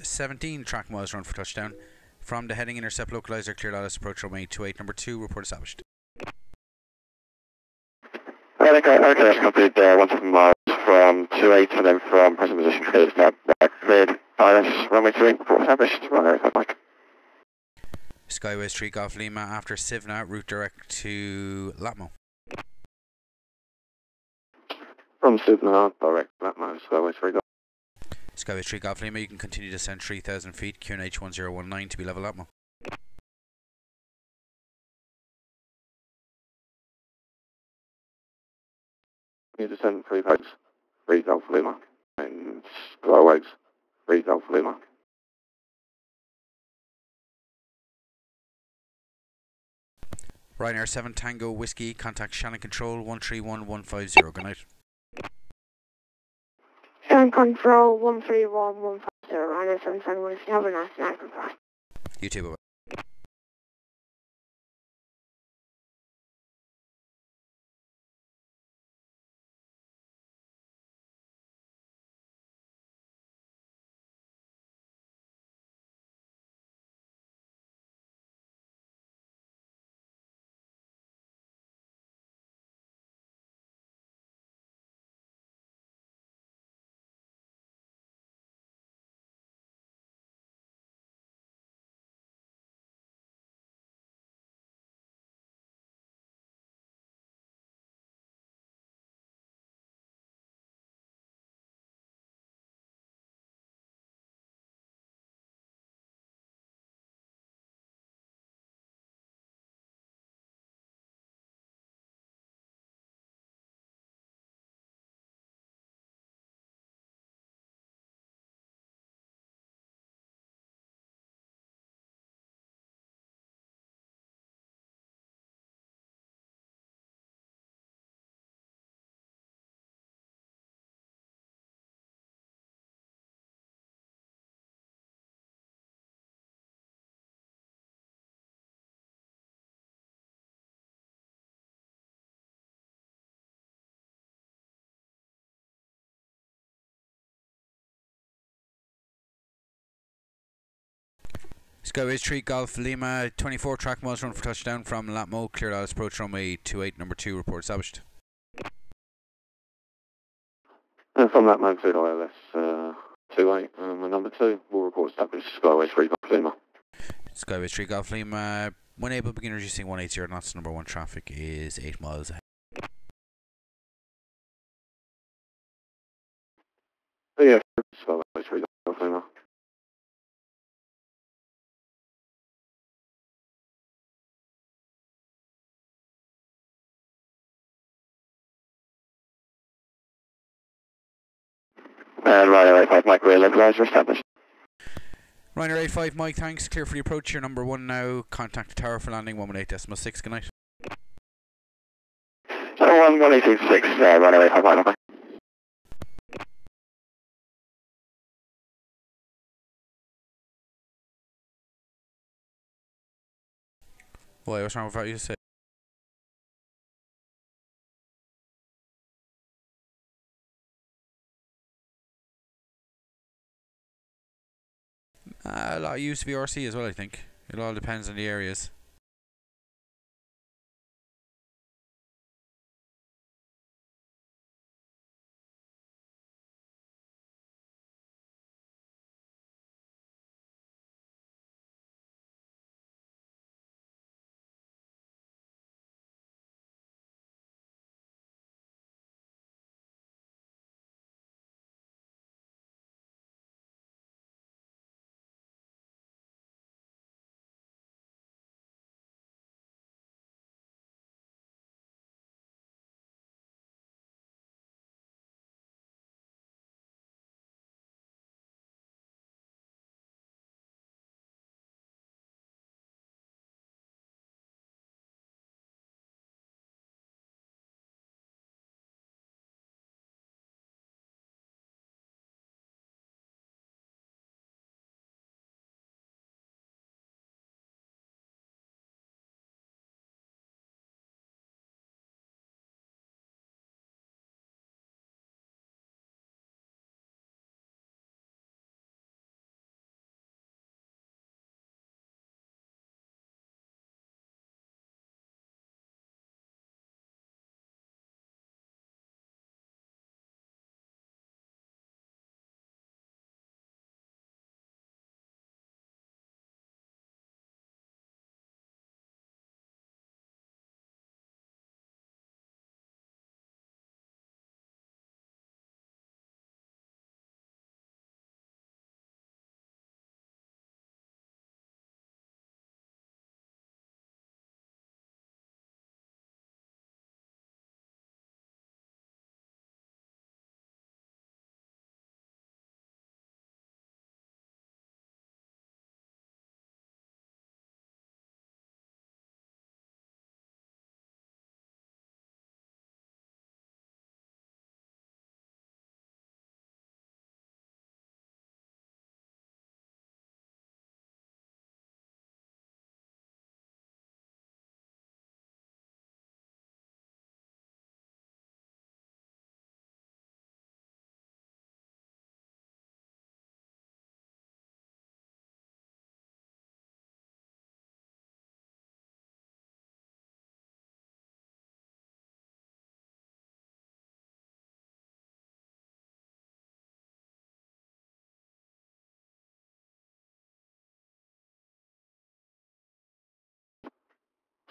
17 track miles run for touchdown. From the heading intercept localizer, cleared out as approach runway 28, number 2, report established. Right, okay, that's completed 17 miles from 28 and then from present position cleared cleared ILS runway 28, report established, Ryanair 85 Mike. Skyways 3 Golf Lima after Sivna, route direct to Latmo. From Sydney, direct Latmo, Skyways 3 Golf. Skyways 3 Golf Lima, you can continue to descend 3,000 feet, QNH 1019 to be level Latmo. You descend 3 votes, 3 Golf Lima, and Skyways 3 Golf Lima. Ryanair 7 Tango Whiskey, contact Shannon Control 131150. Good night. Shannon Control 131150, Ryanair 7 Tango Whiskey, have a nice night, goodbye. You too, bye-bye. Skyways 3 Golf Lima, 24 track miles run for touchdown from Latmo, cleared out approach runway 28, number 2, report established. From Latmo to ILS 28, and number 2, will report established, Skyways 3 Golf Lima. Skyways 3 Golf Lima, when able, begin reducing 180 knots, number 1 traffic is 8 miles ahead. Yeah, Skyways 3 Golf Lima. And Ryder 85 Mike, we're localizer established. Ryder 85 Mike, thanks. Clear for the approach. You're number 1 now. Contact the tower for landing 118.6. Good night. 118.6, Ryder 85 Mike, bye. Why, what's wrong with what you say? A lot use VRC as well, I think. It all depends on the areas.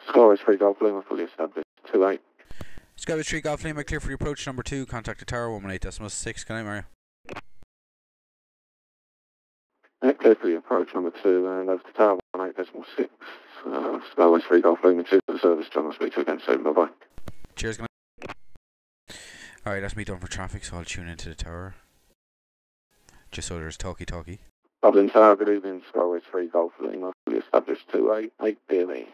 Score is 3 Golf Lima, fully established. 28. Sky 3 Golf Lima, clear for the approach number 2. Contact the tower 118.6. Good night, Mario. Clear for the approach number 2, and over to tower 18.6. Skyway 3 Golf Lima, 2 for the service. John, I'll speak to you again soon. Bye bye. Cheers, good night. Alright, that's me done for traffic, so I'll tune into the tower. Just so there's talkie. Dublin Tower, good evening. Skyway 3 Golf Lima, fully established. 288 BLE.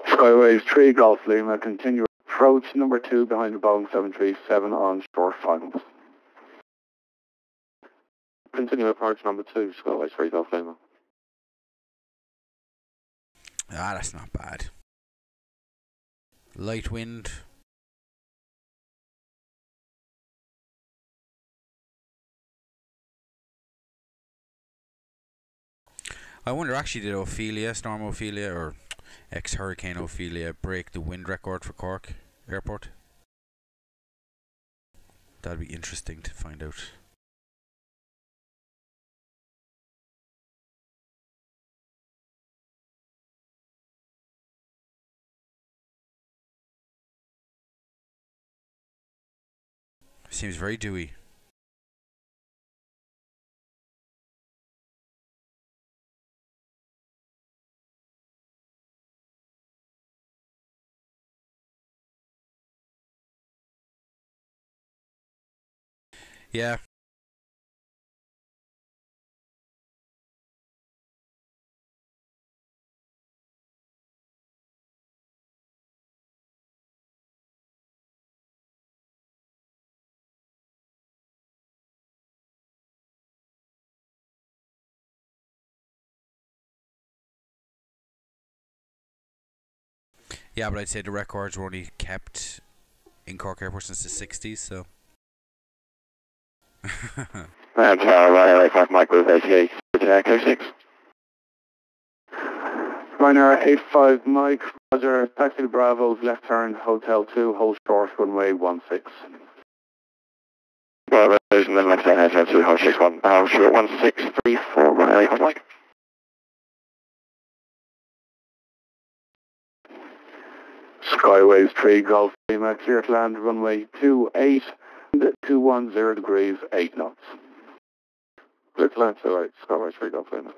Skyways 3 Golf Lima, continue approach number 2 behind the Boeing 737 on short finals. Continue approach number 2, Skyways 3 Golf Lima. Ah, that's not bad. Light wind. I wonder actually did Ophelia, Storm Ophelia, or ex-Hurricane Ophelia break the wind record for Cork Airport? That'd be interesting to find out. Seems very dewy. Yeah. Yeah, but I'd say the records were only kept in Cork Airport since the 60s, so. And Ryanair 85 Mike with ATA, Echo 6. Ryanair 85 Mike, Roger, taxi to Bravo's left turn, Hotel 2, hold short, runway 16. Well, those and then left turn, Hotel 2, hold 61, short 1634, Ryanair 85 Mike. Skyways 3 Golf Lima, clear to land, runway 28, 210 degrees, 8 knots. Clear to land, so right, Skyways 3 Golf Lima.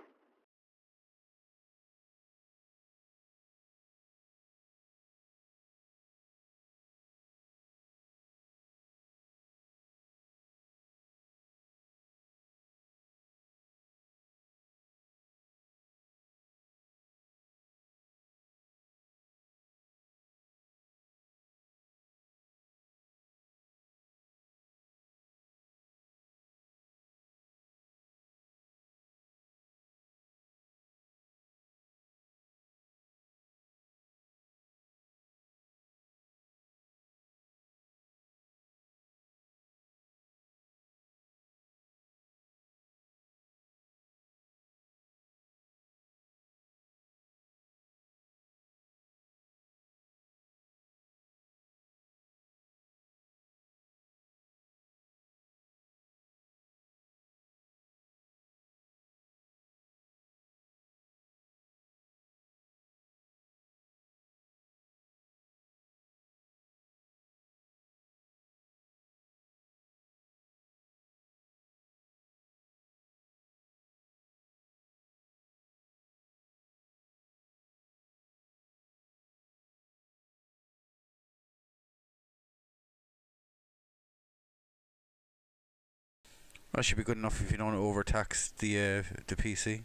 That should be good enough if you don't overtax the PC.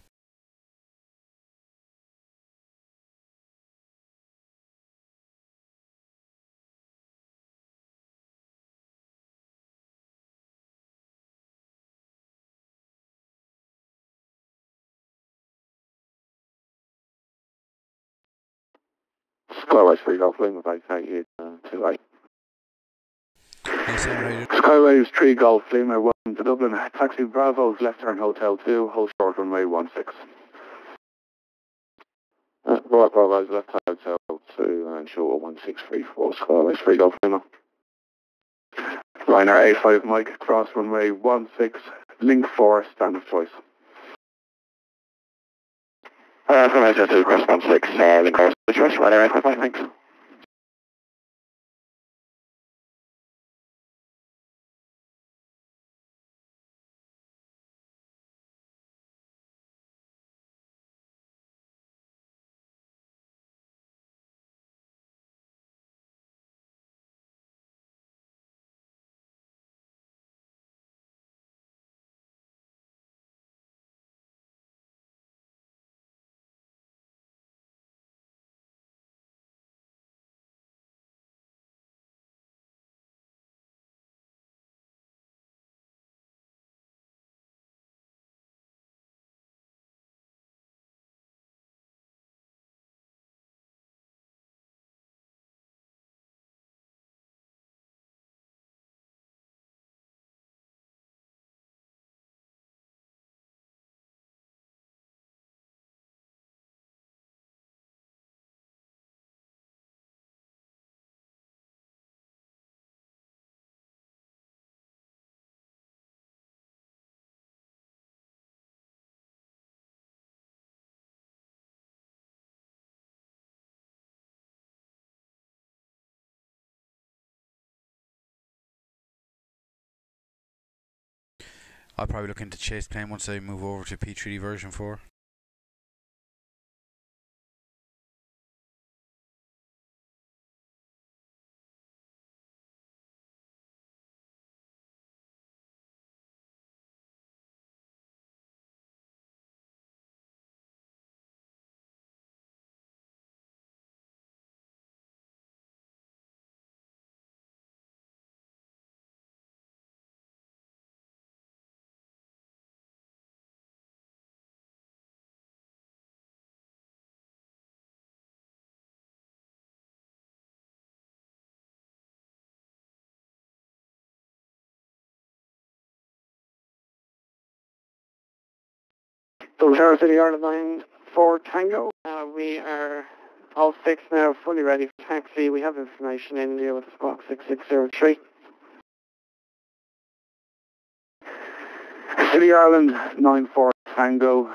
Skyways 3 Golf Lima, vacate 28. Hey, Sam, how you doing? Skyways 3 Golf Lima, welcome to Dublin. Taxi Bravo's left turn, Hotel 2, hold short, runway 16. Bravo's left turn, Hotel 2, and short 1634, Skyways 3 Golf Lima. Ryanair 85 Mike, cross runway 16, link 4, stand of choice. From Hotel 2, cross 16, link 4, stand of choice, Ryanair 85 Mike, thanks. I'll probably look into Chase Plane once I move over to P3D version 4. So Tower City Ireland 94 Tango. We are all fixed now, fully ready for taxi. We have information in there with Squawk 6603. City Ireland 94 Tango.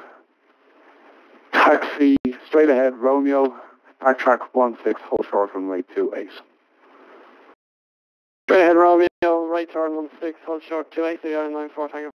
Taxi straight ahead Romeo. Backtrack 16, hold short runway 28. Straight ahead Romeo, right turn 16, hold short 28, City Ireland 94 Tango.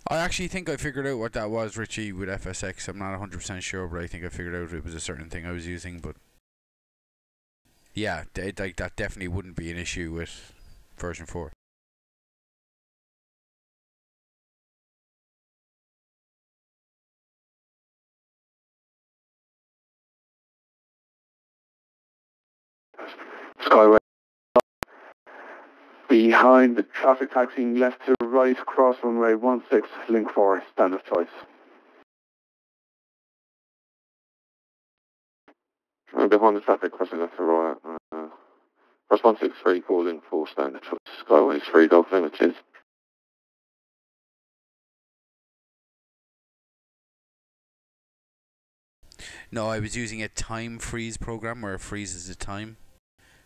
I actually think I figured out what that was, Richie, with FSX. I'm not 100% sure, but I think I figured out it was a certain thing I was using. But yeah, like that definitely wouldn't be an issue with version 4. Skyway. Behind the traffic taxiing left to right, cross runway 16, link 4, standard choice. Behind the traffic crossing left to right, cross 163, call in for standard choice. Skyway 3 Golf Limited. No, I was using a time freeze program where it freezes the time.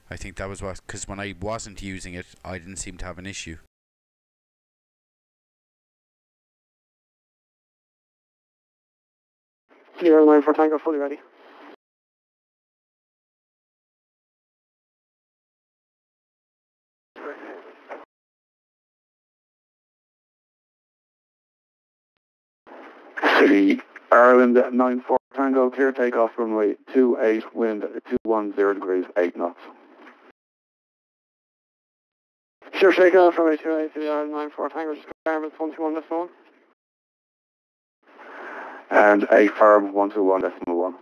I think that was what, because when I wasn't using it, I didn't seem to have an issue. Clear line for Tango, fully ready. City Ireland 94 Tango, clear takeoff runway 28, wind 210 degrees, 8 knots. Sure, shake off runway 28, City Ireland 94 Tango, Square 121.1. And a firm 121.1.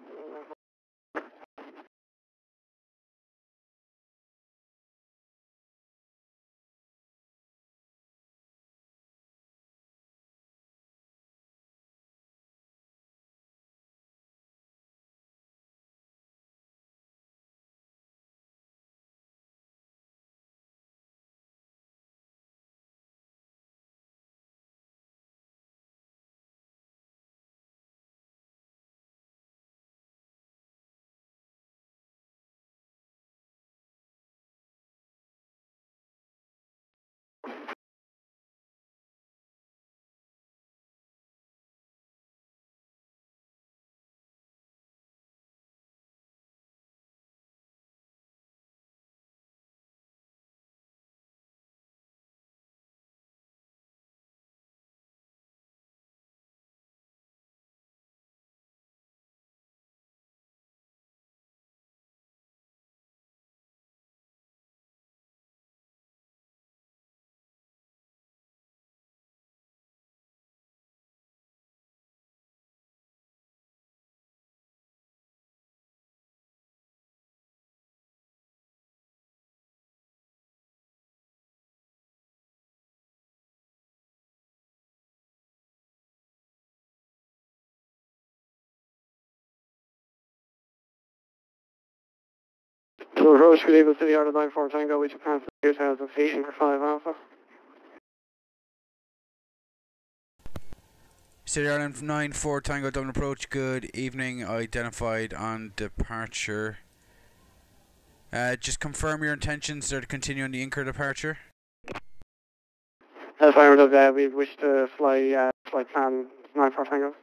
So approach, good evening, City Order 94 Tango, we should pass 2,000 feet in for 5 Alpha. City Ireland 94 Tango Dublin approach, good evening, identified on departure. Just confirm your intentions are to continue on the Inker departure. Affirmative, we wish to fly flight plan 94 Tango.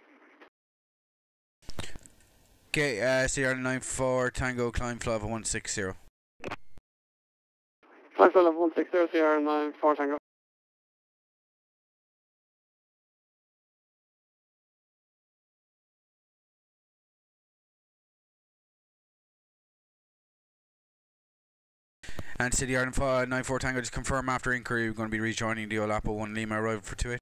Okay, City Ireland 94 Tango, climb flight 160. Flight level 160, City Ireland 94 Tango. And City Ireland 94 Tango, just confirm after inquiry we're going to be rejoining the Olapo 1 Lima arrival for 28.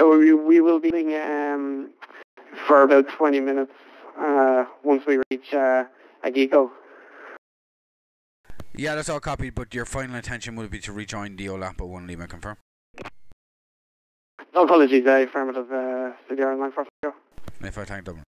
We will be leaving for about 20 minutes once we reach Agiko. Yeah, that's all copied, but your final intention will be to rejoin the Olapo 1 Lima, confirm? No apologies, affirmative, City Ireland 94 Tango. 94 Tango Dublin.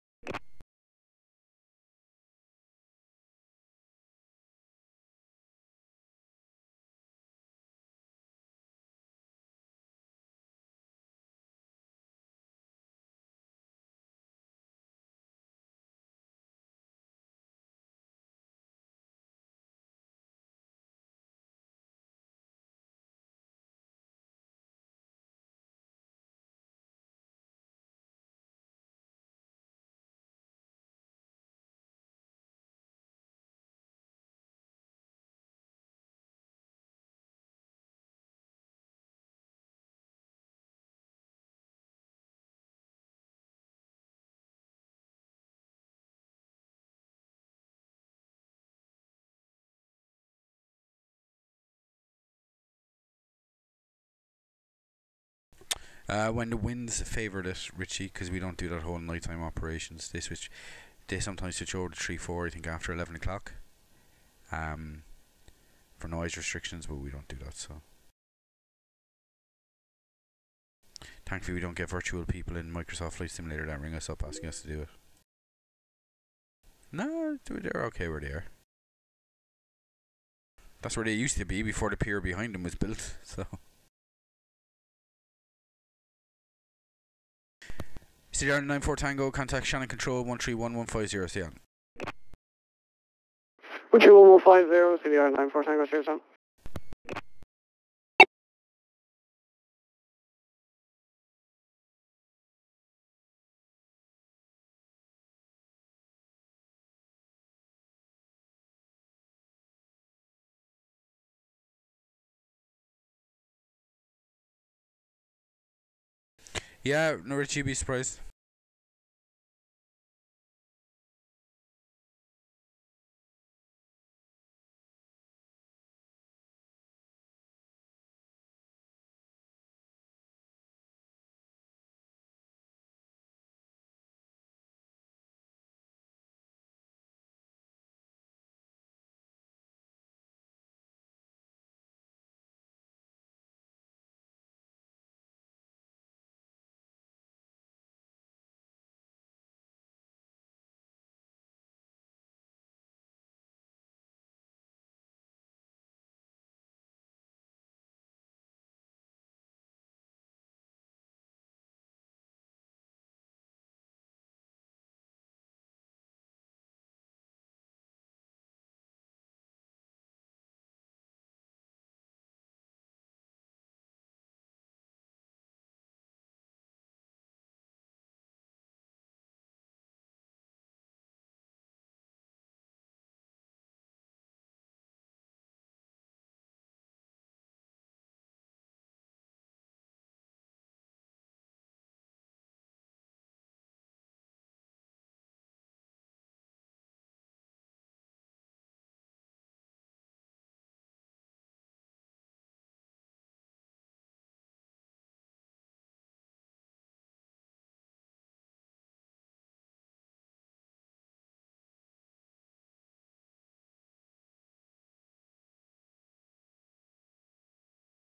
When the winds favoured it, Richie, because we don't do that whole nighttime operations, they sometimes switch over to 3-4, I think after 11 o'clock, for noise restrictions, but we don't do that, so. Thankfully we don't get virtual people in Microsoft Flight Simulator that ring us up asking us to do it. No, they're okay where they are. That's where they used to be before the pier behind them was built, so. City Ireland 94 Tango, contact Shannon Control 131150, stay on. 13150, City Ireland 94 Tango, cheers on. Yeah, no, Richie, be surprised.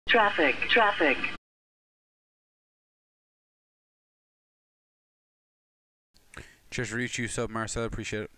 Traffic. Cheers for each you sub, Marcel, appreciate it.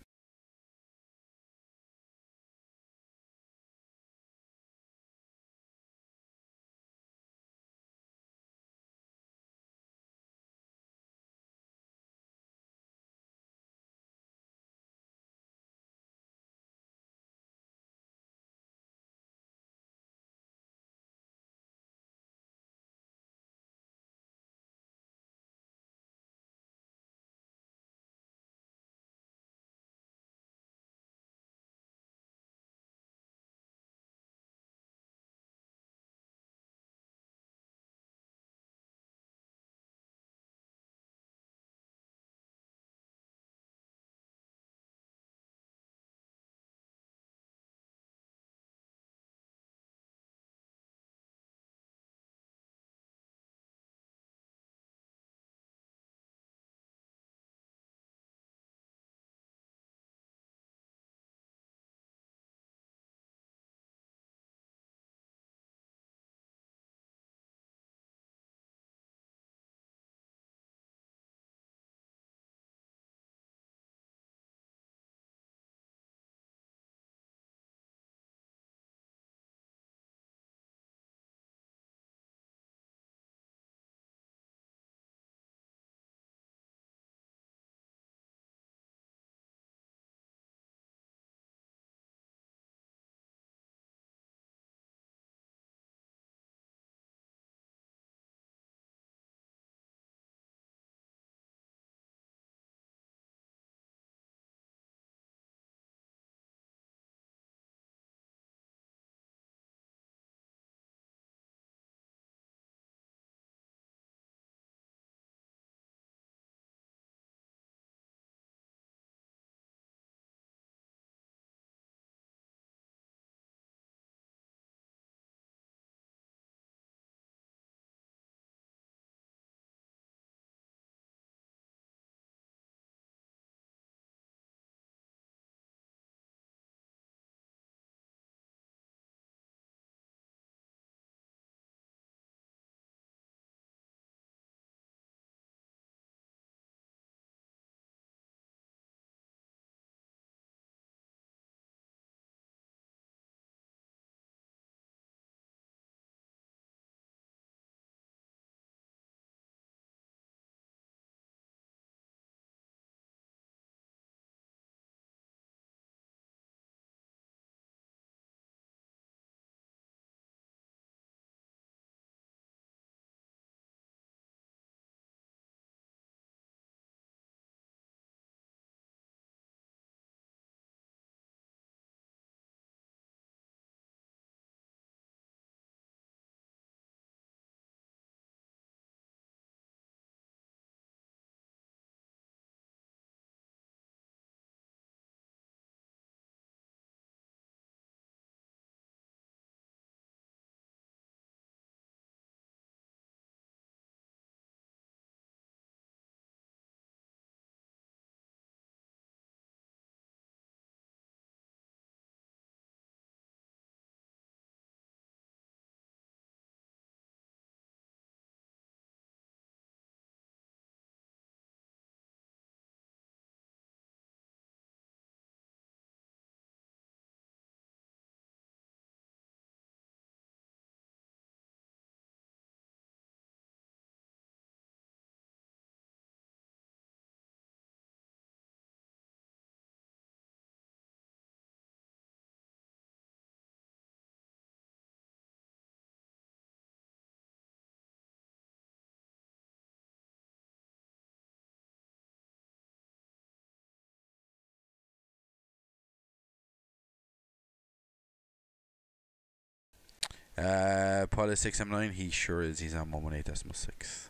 Pilot 679, he sure is. He's on 118.6.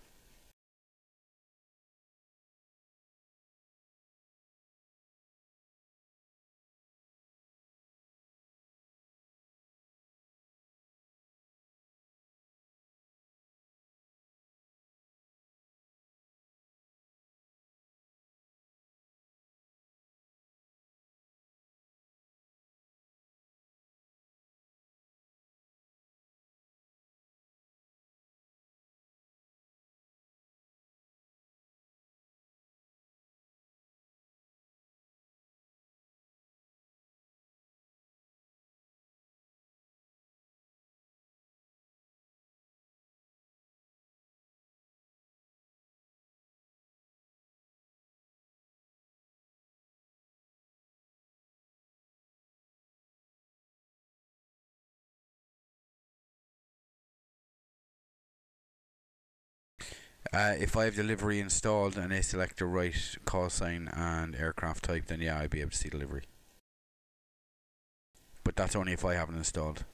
If I have delivery installed and they select the right call sign and aircraft type, then yeah, I'd be able to see delivery. But that's only if I haven't installed.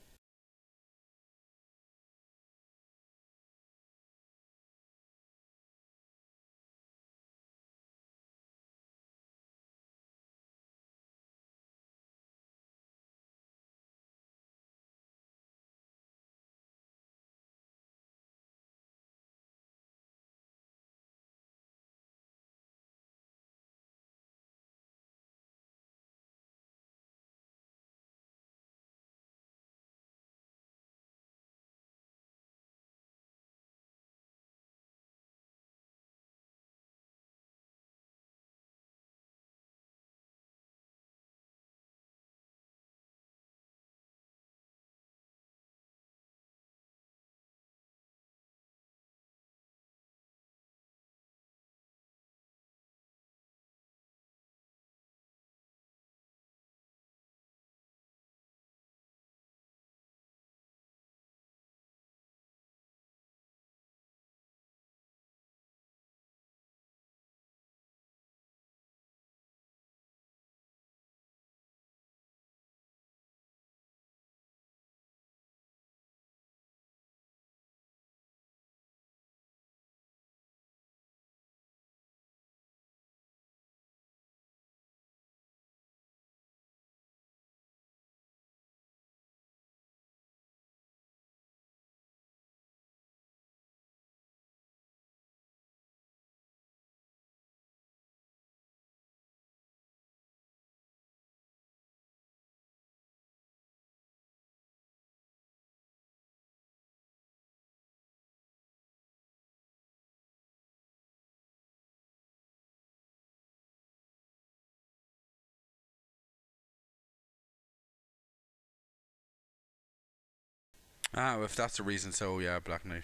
If that's the reason, so yeah, Black Knight.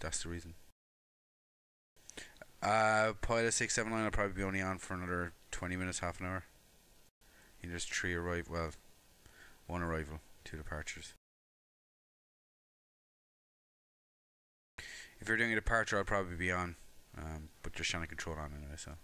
That's the reason. Pilot 679 will probably be only on for another 20 minutes, half an hour. And there's 3 arrival, well, 1 arrival, 2 departures. If you're doing a departure, I'll probably be on, but just trying to control on anyway, so.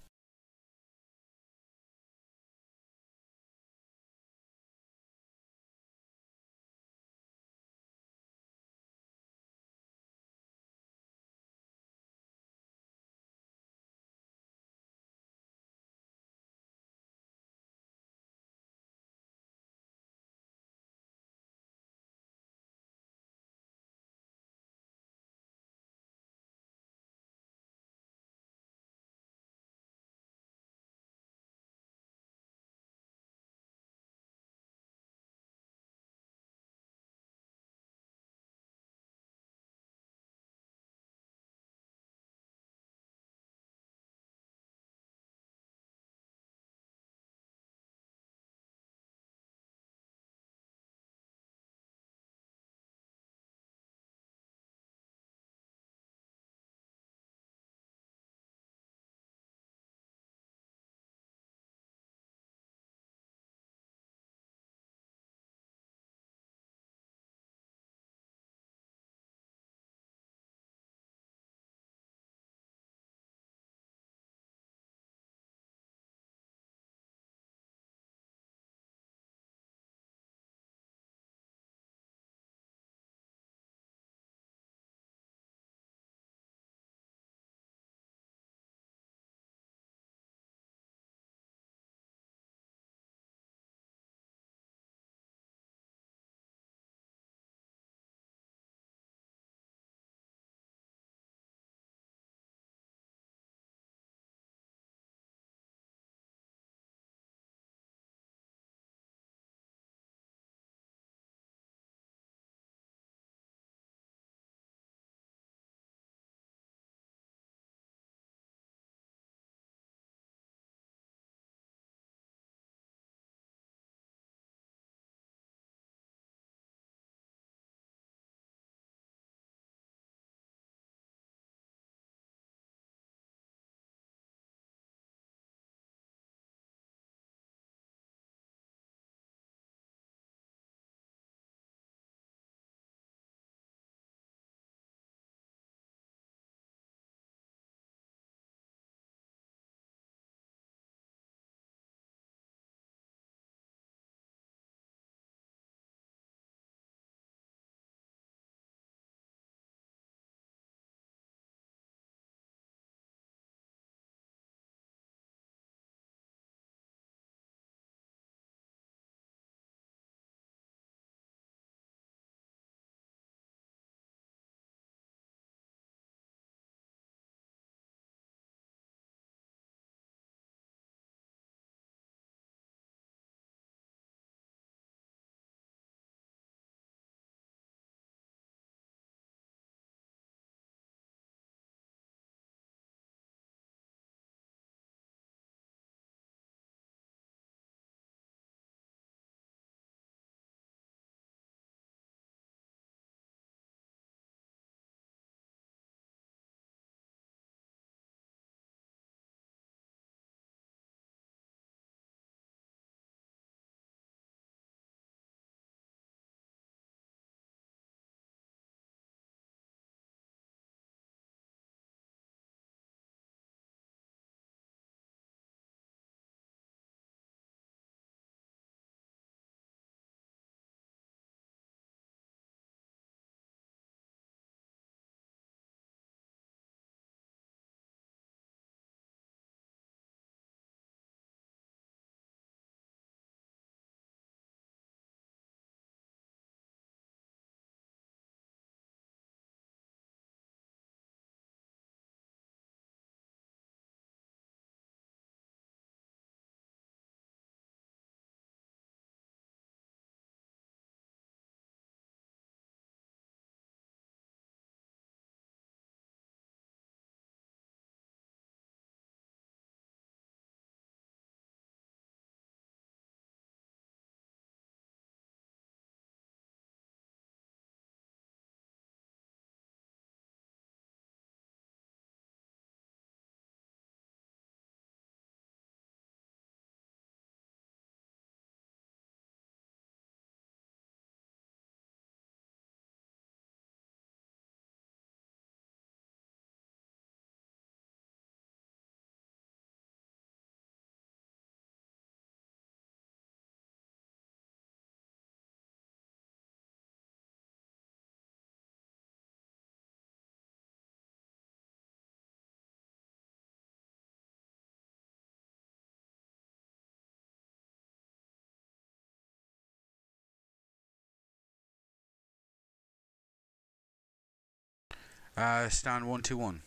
Stand 121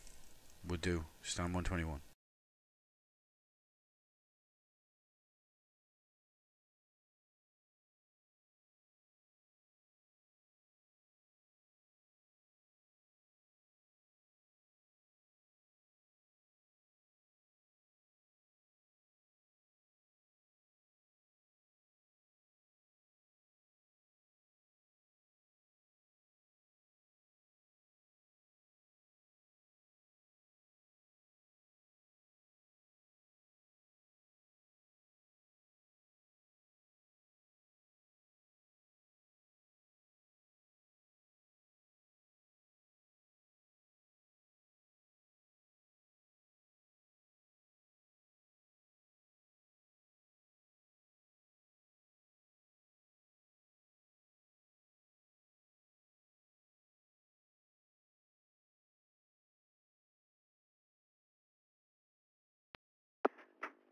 would do. Stand 121.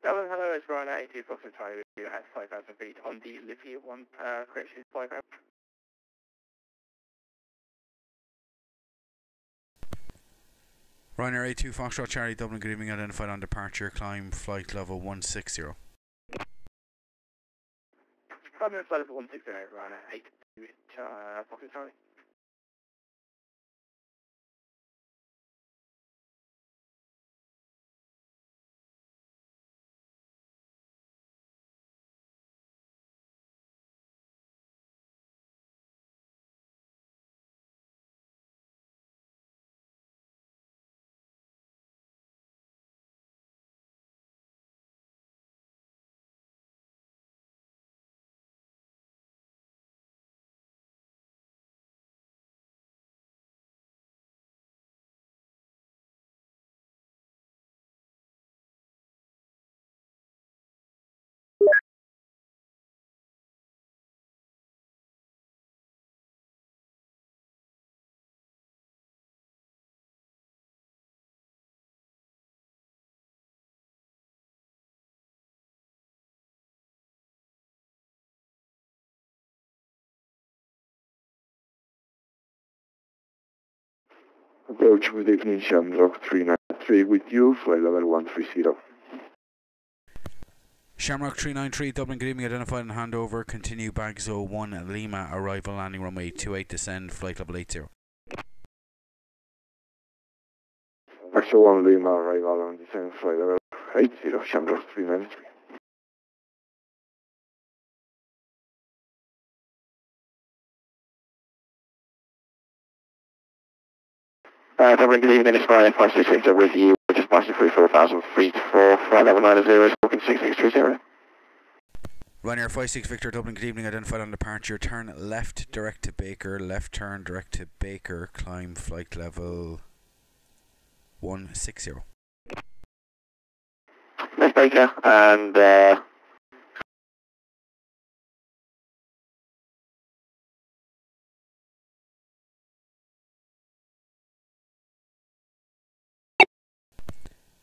Dublin, hello, it's Ryan 82 Foxtrot Charlie with you at 5,000 feet on the Livia 1, correction, 5 out. Ryanair A2 Foxtrot Charlie Dublin, good evening, identified on departure, climb flight level 160. 5 minutes flight level 160, Ryan 82 Foxtrot Charlie. Approach with evening Shamrock 393 with you, flight level 130. Shamrock 393 Dublin, good evening, identified and handover, continue bags 01 Lima, arrival landing runway 28, descend flight level 80. Actual 1 Lima, arrival on descent, flight level 80, Shamrock 393. Dublin, good evening, it's Ryan 566 with you, we're just passing through 4,000 feet for flight level 90, spoken 6630. Ryanair 56 Victor Dublin, good evening, identified on departure, turn left direct to Baker, left turn direct to Baker, climb flight level 160. Left Baker, and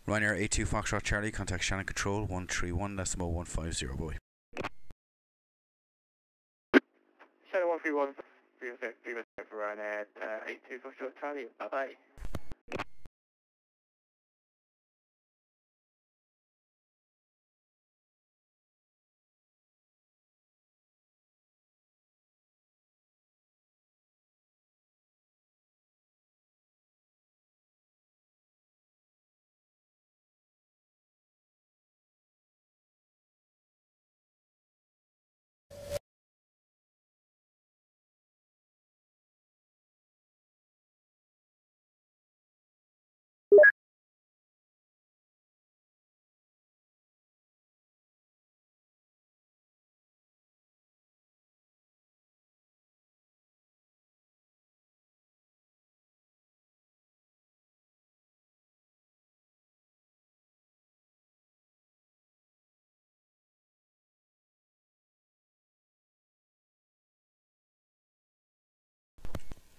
Ryanair A2 Foxtrot Charlie, contact Shannon Control 131, decimal 150, boy. Shannon 131, 3 for Ryanair 82 Foxtrot Charlie, bye bye.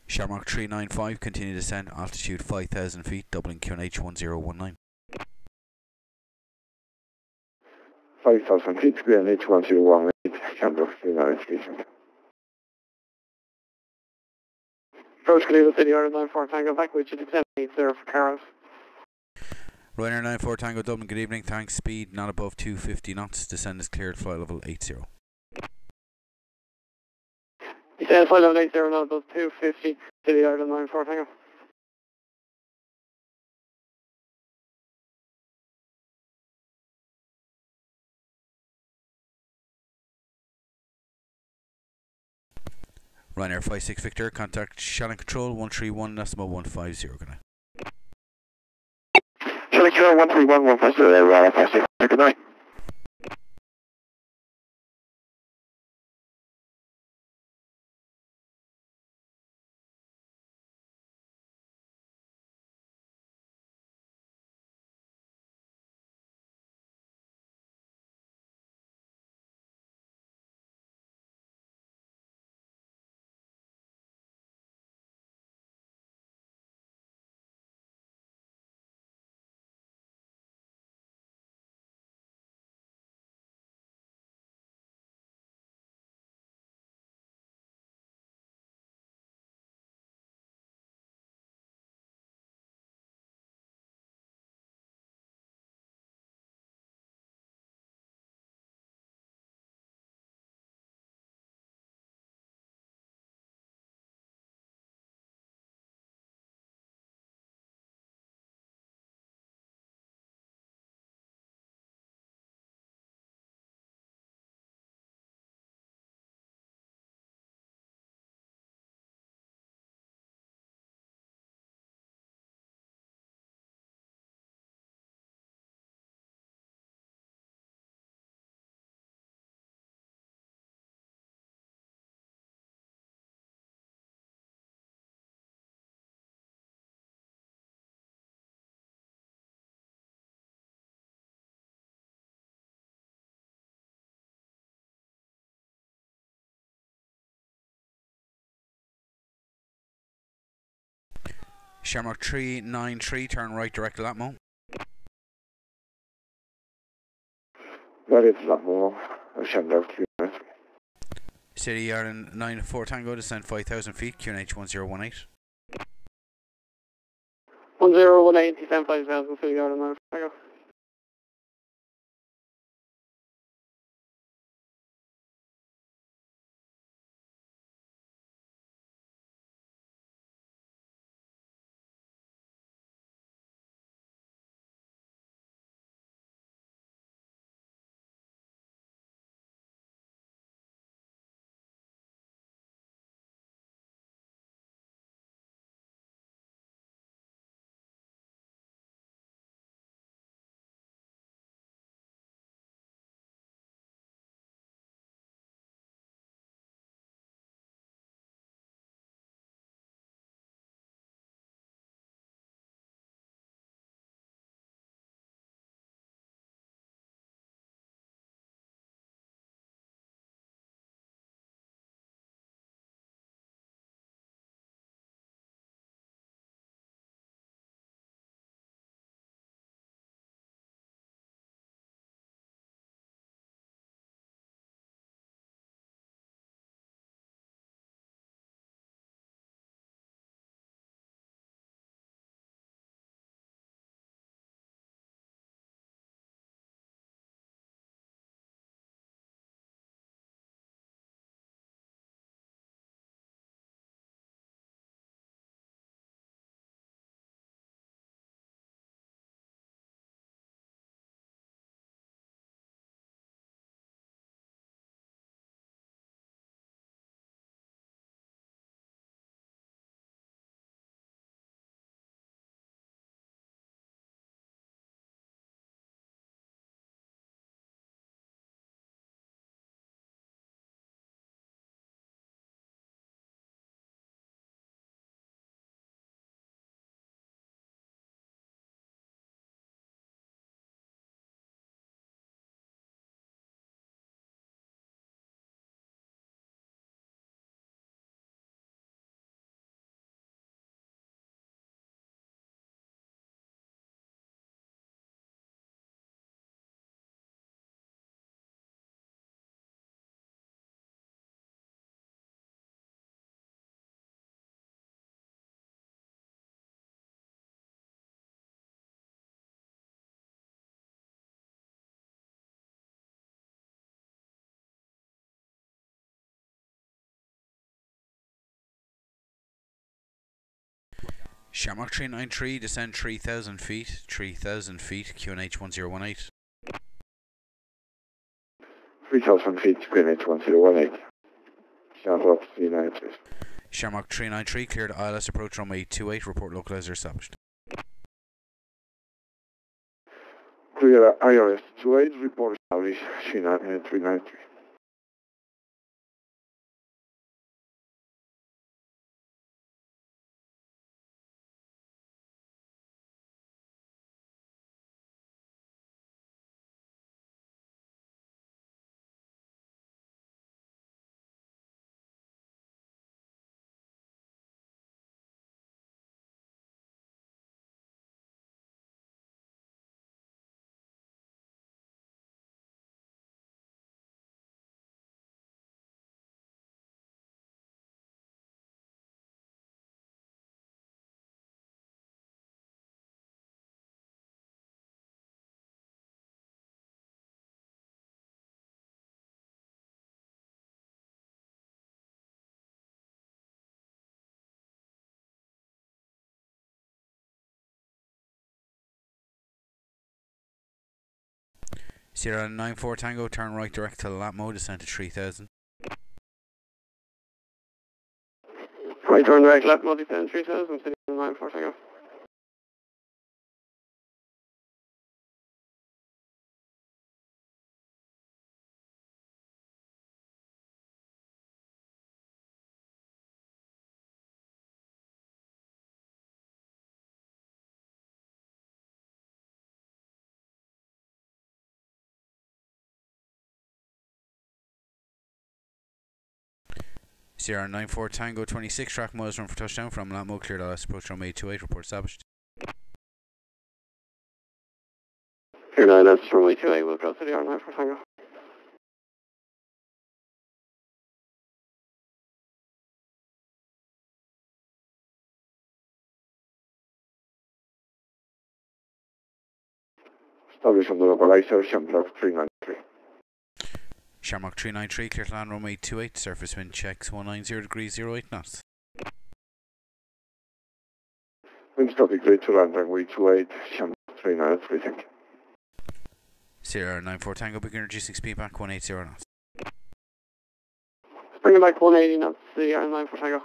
Shamrock 395, continue descent, altitude 5,000 feet, Dublin QNH 1019. 5,000 feet, QNH 1018, Shamrock 393. Approach Cleveland City, Ireland 94 Tango, back with you to 1080 for Carroll. Ryanair 94 Tango Dublin, good evening, thanks. Speed not above 250 knots, descend is cleared, flight level 80. Descend flight level 80, not above 250, City, Ireland 94 Tango. Ryanair 56 Victor, contact Shannon Control 131 decimal 150. Good night. Shannon Control 131 150 there, Ryanair 56. Good night. Shamrock 393, turn right direct to Latmo. That is a lot more. I'll send out to you. City Ireland 94 Tango, descend 5,000 feet, QNH 1018. 1018, descend 5,000, City, Ireland 94 Tango. Shamrock 393, descend 3,000 feet, QNH 1018. 3,000 feet, QNH 1018. Shamrock 393. Shamrock 393, cleared ILS approach runway 28, report localizer established. Clear IRS 28, report established, 393. Sierra 94 Tango, turn right direct to lap mode, descend to 3,000. Right turn direct, left mode, descend 3,000, Sierra 94 Tango. Sierra 94 Tango 26, track miles run for touchdown from lap mode, cleared ILS approach runway 28, report established. Cleared ILS runway 28, we'll cross Sierra 94 Tango. Established on the localizer, Shamrock 393. Shamrock 393, clear to land runway 28, surface wind checks 190 degrees 08 knots. Wind stopping clear to land runway 28, Shamrock 393, thank you. Sierra 94 Tango, beginner G6P back 180 knots. Bring it back 180 knots, Sierra 94 Tango.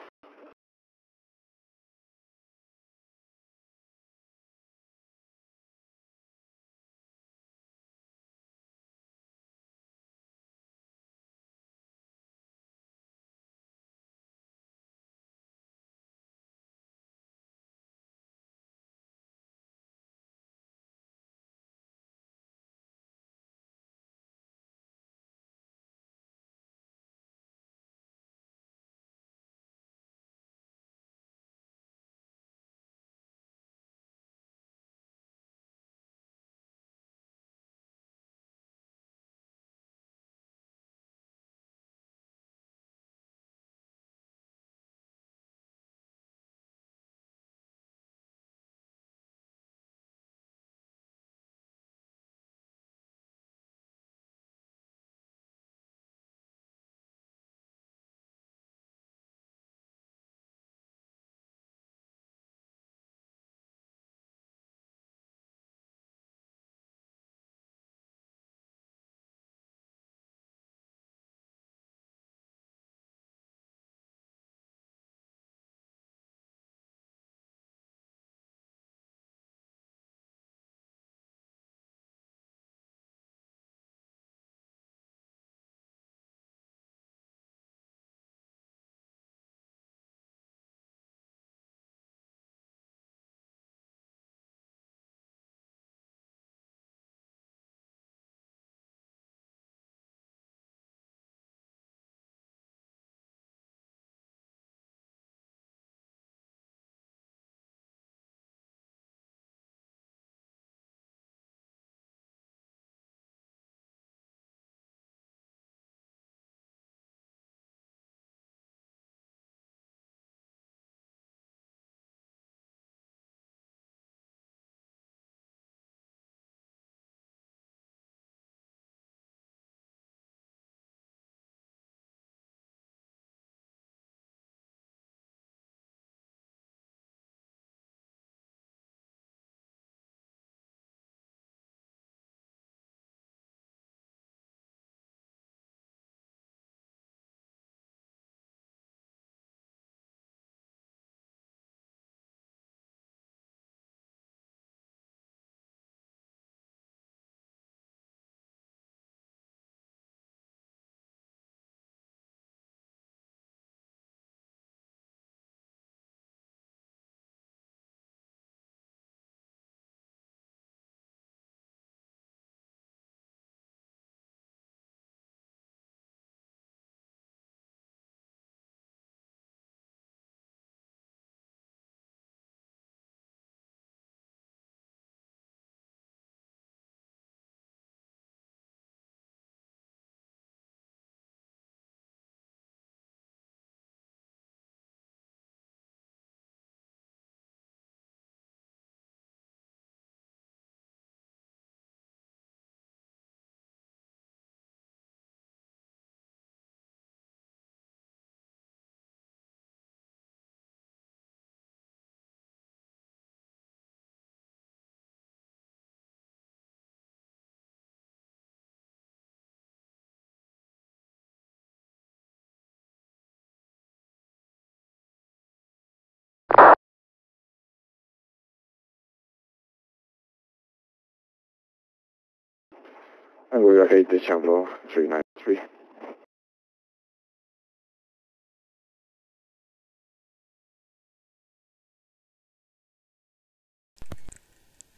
And we are 8 December 393.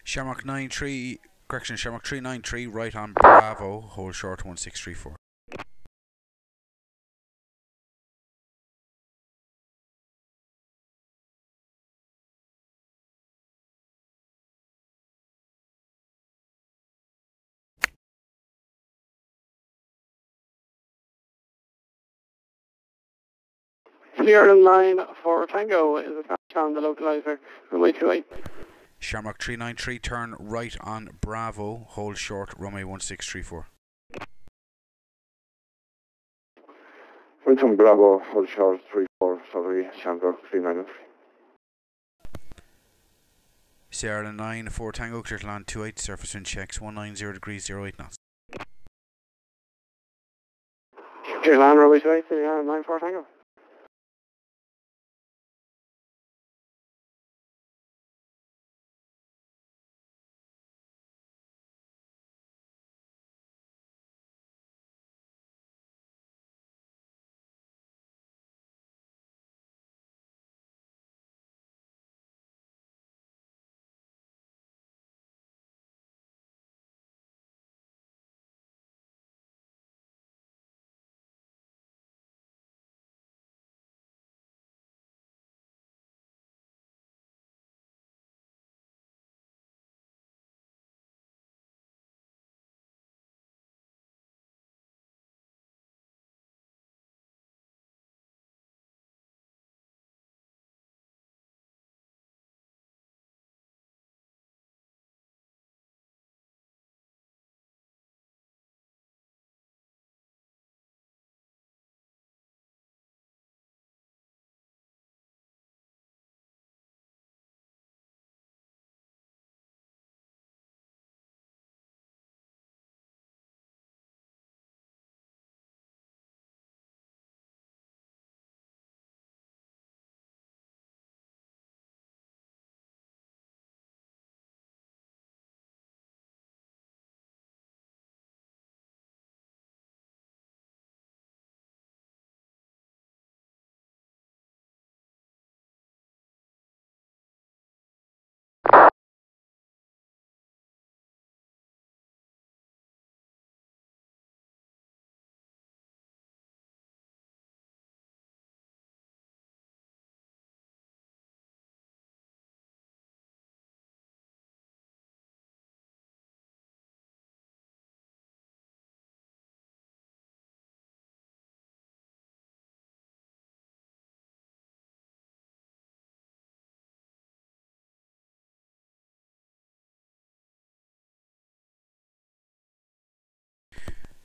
Shamrock 93, correction, Shamrock 393, right on Bravo, hold short 1634. Clear line for Tango is attached on the localizer, runway 28. Shamrock 393, turn right on Bravo, hold short, runway 1634. Wilton Bravo, hold short 34, sorry, Shamrock 393. Sierra 9, 4 Tango, clear to land 28, surface wind checks 190 degrees 08 knots. Clear land, runway 28, Sierra 9 for Tango.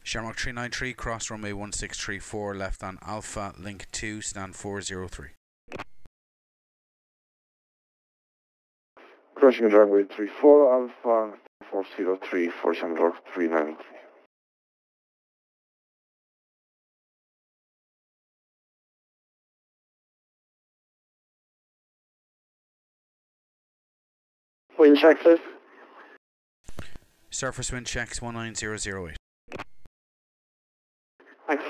Shamrock 393, cross runway 1634, left on Alpha, link 2, stand 403. Crossing runway 34, Alpha 403 for Shamrock 393. Wind check, please. Surface wind checks 19008. Thanks.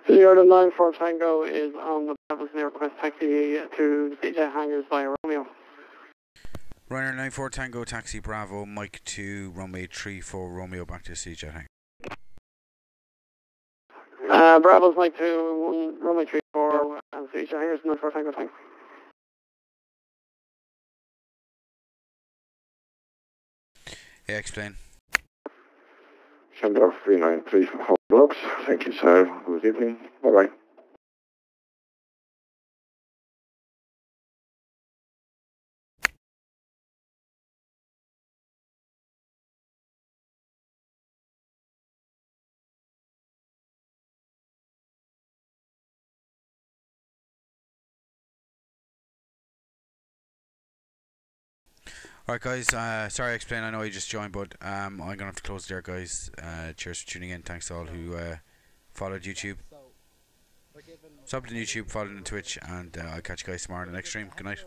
City Ireland 94 Tango is on the Bravo's near request taxi to CJ Hangars via Romeo. Ryanair 94 Tango Taxi Bravo, Mike 2, runway 34 Romeo back to CJ Hang. Bravo's Mike 2, runway 34 and CJ Hangars 94 Tango Tango. Yeah, explain. Shamdor 393 from Hot Blocks. Thank you, sir. Good evening. Bye-bye. Alright guys, sorry I explained, I know you just joined, but I'm going to have to close there guys. Cheers for tuning in, thanks to all who followed YouTube. Subbed on YouTube, followed on Twitch, and I'll catch you guys tomorrow in the next stream. Good night.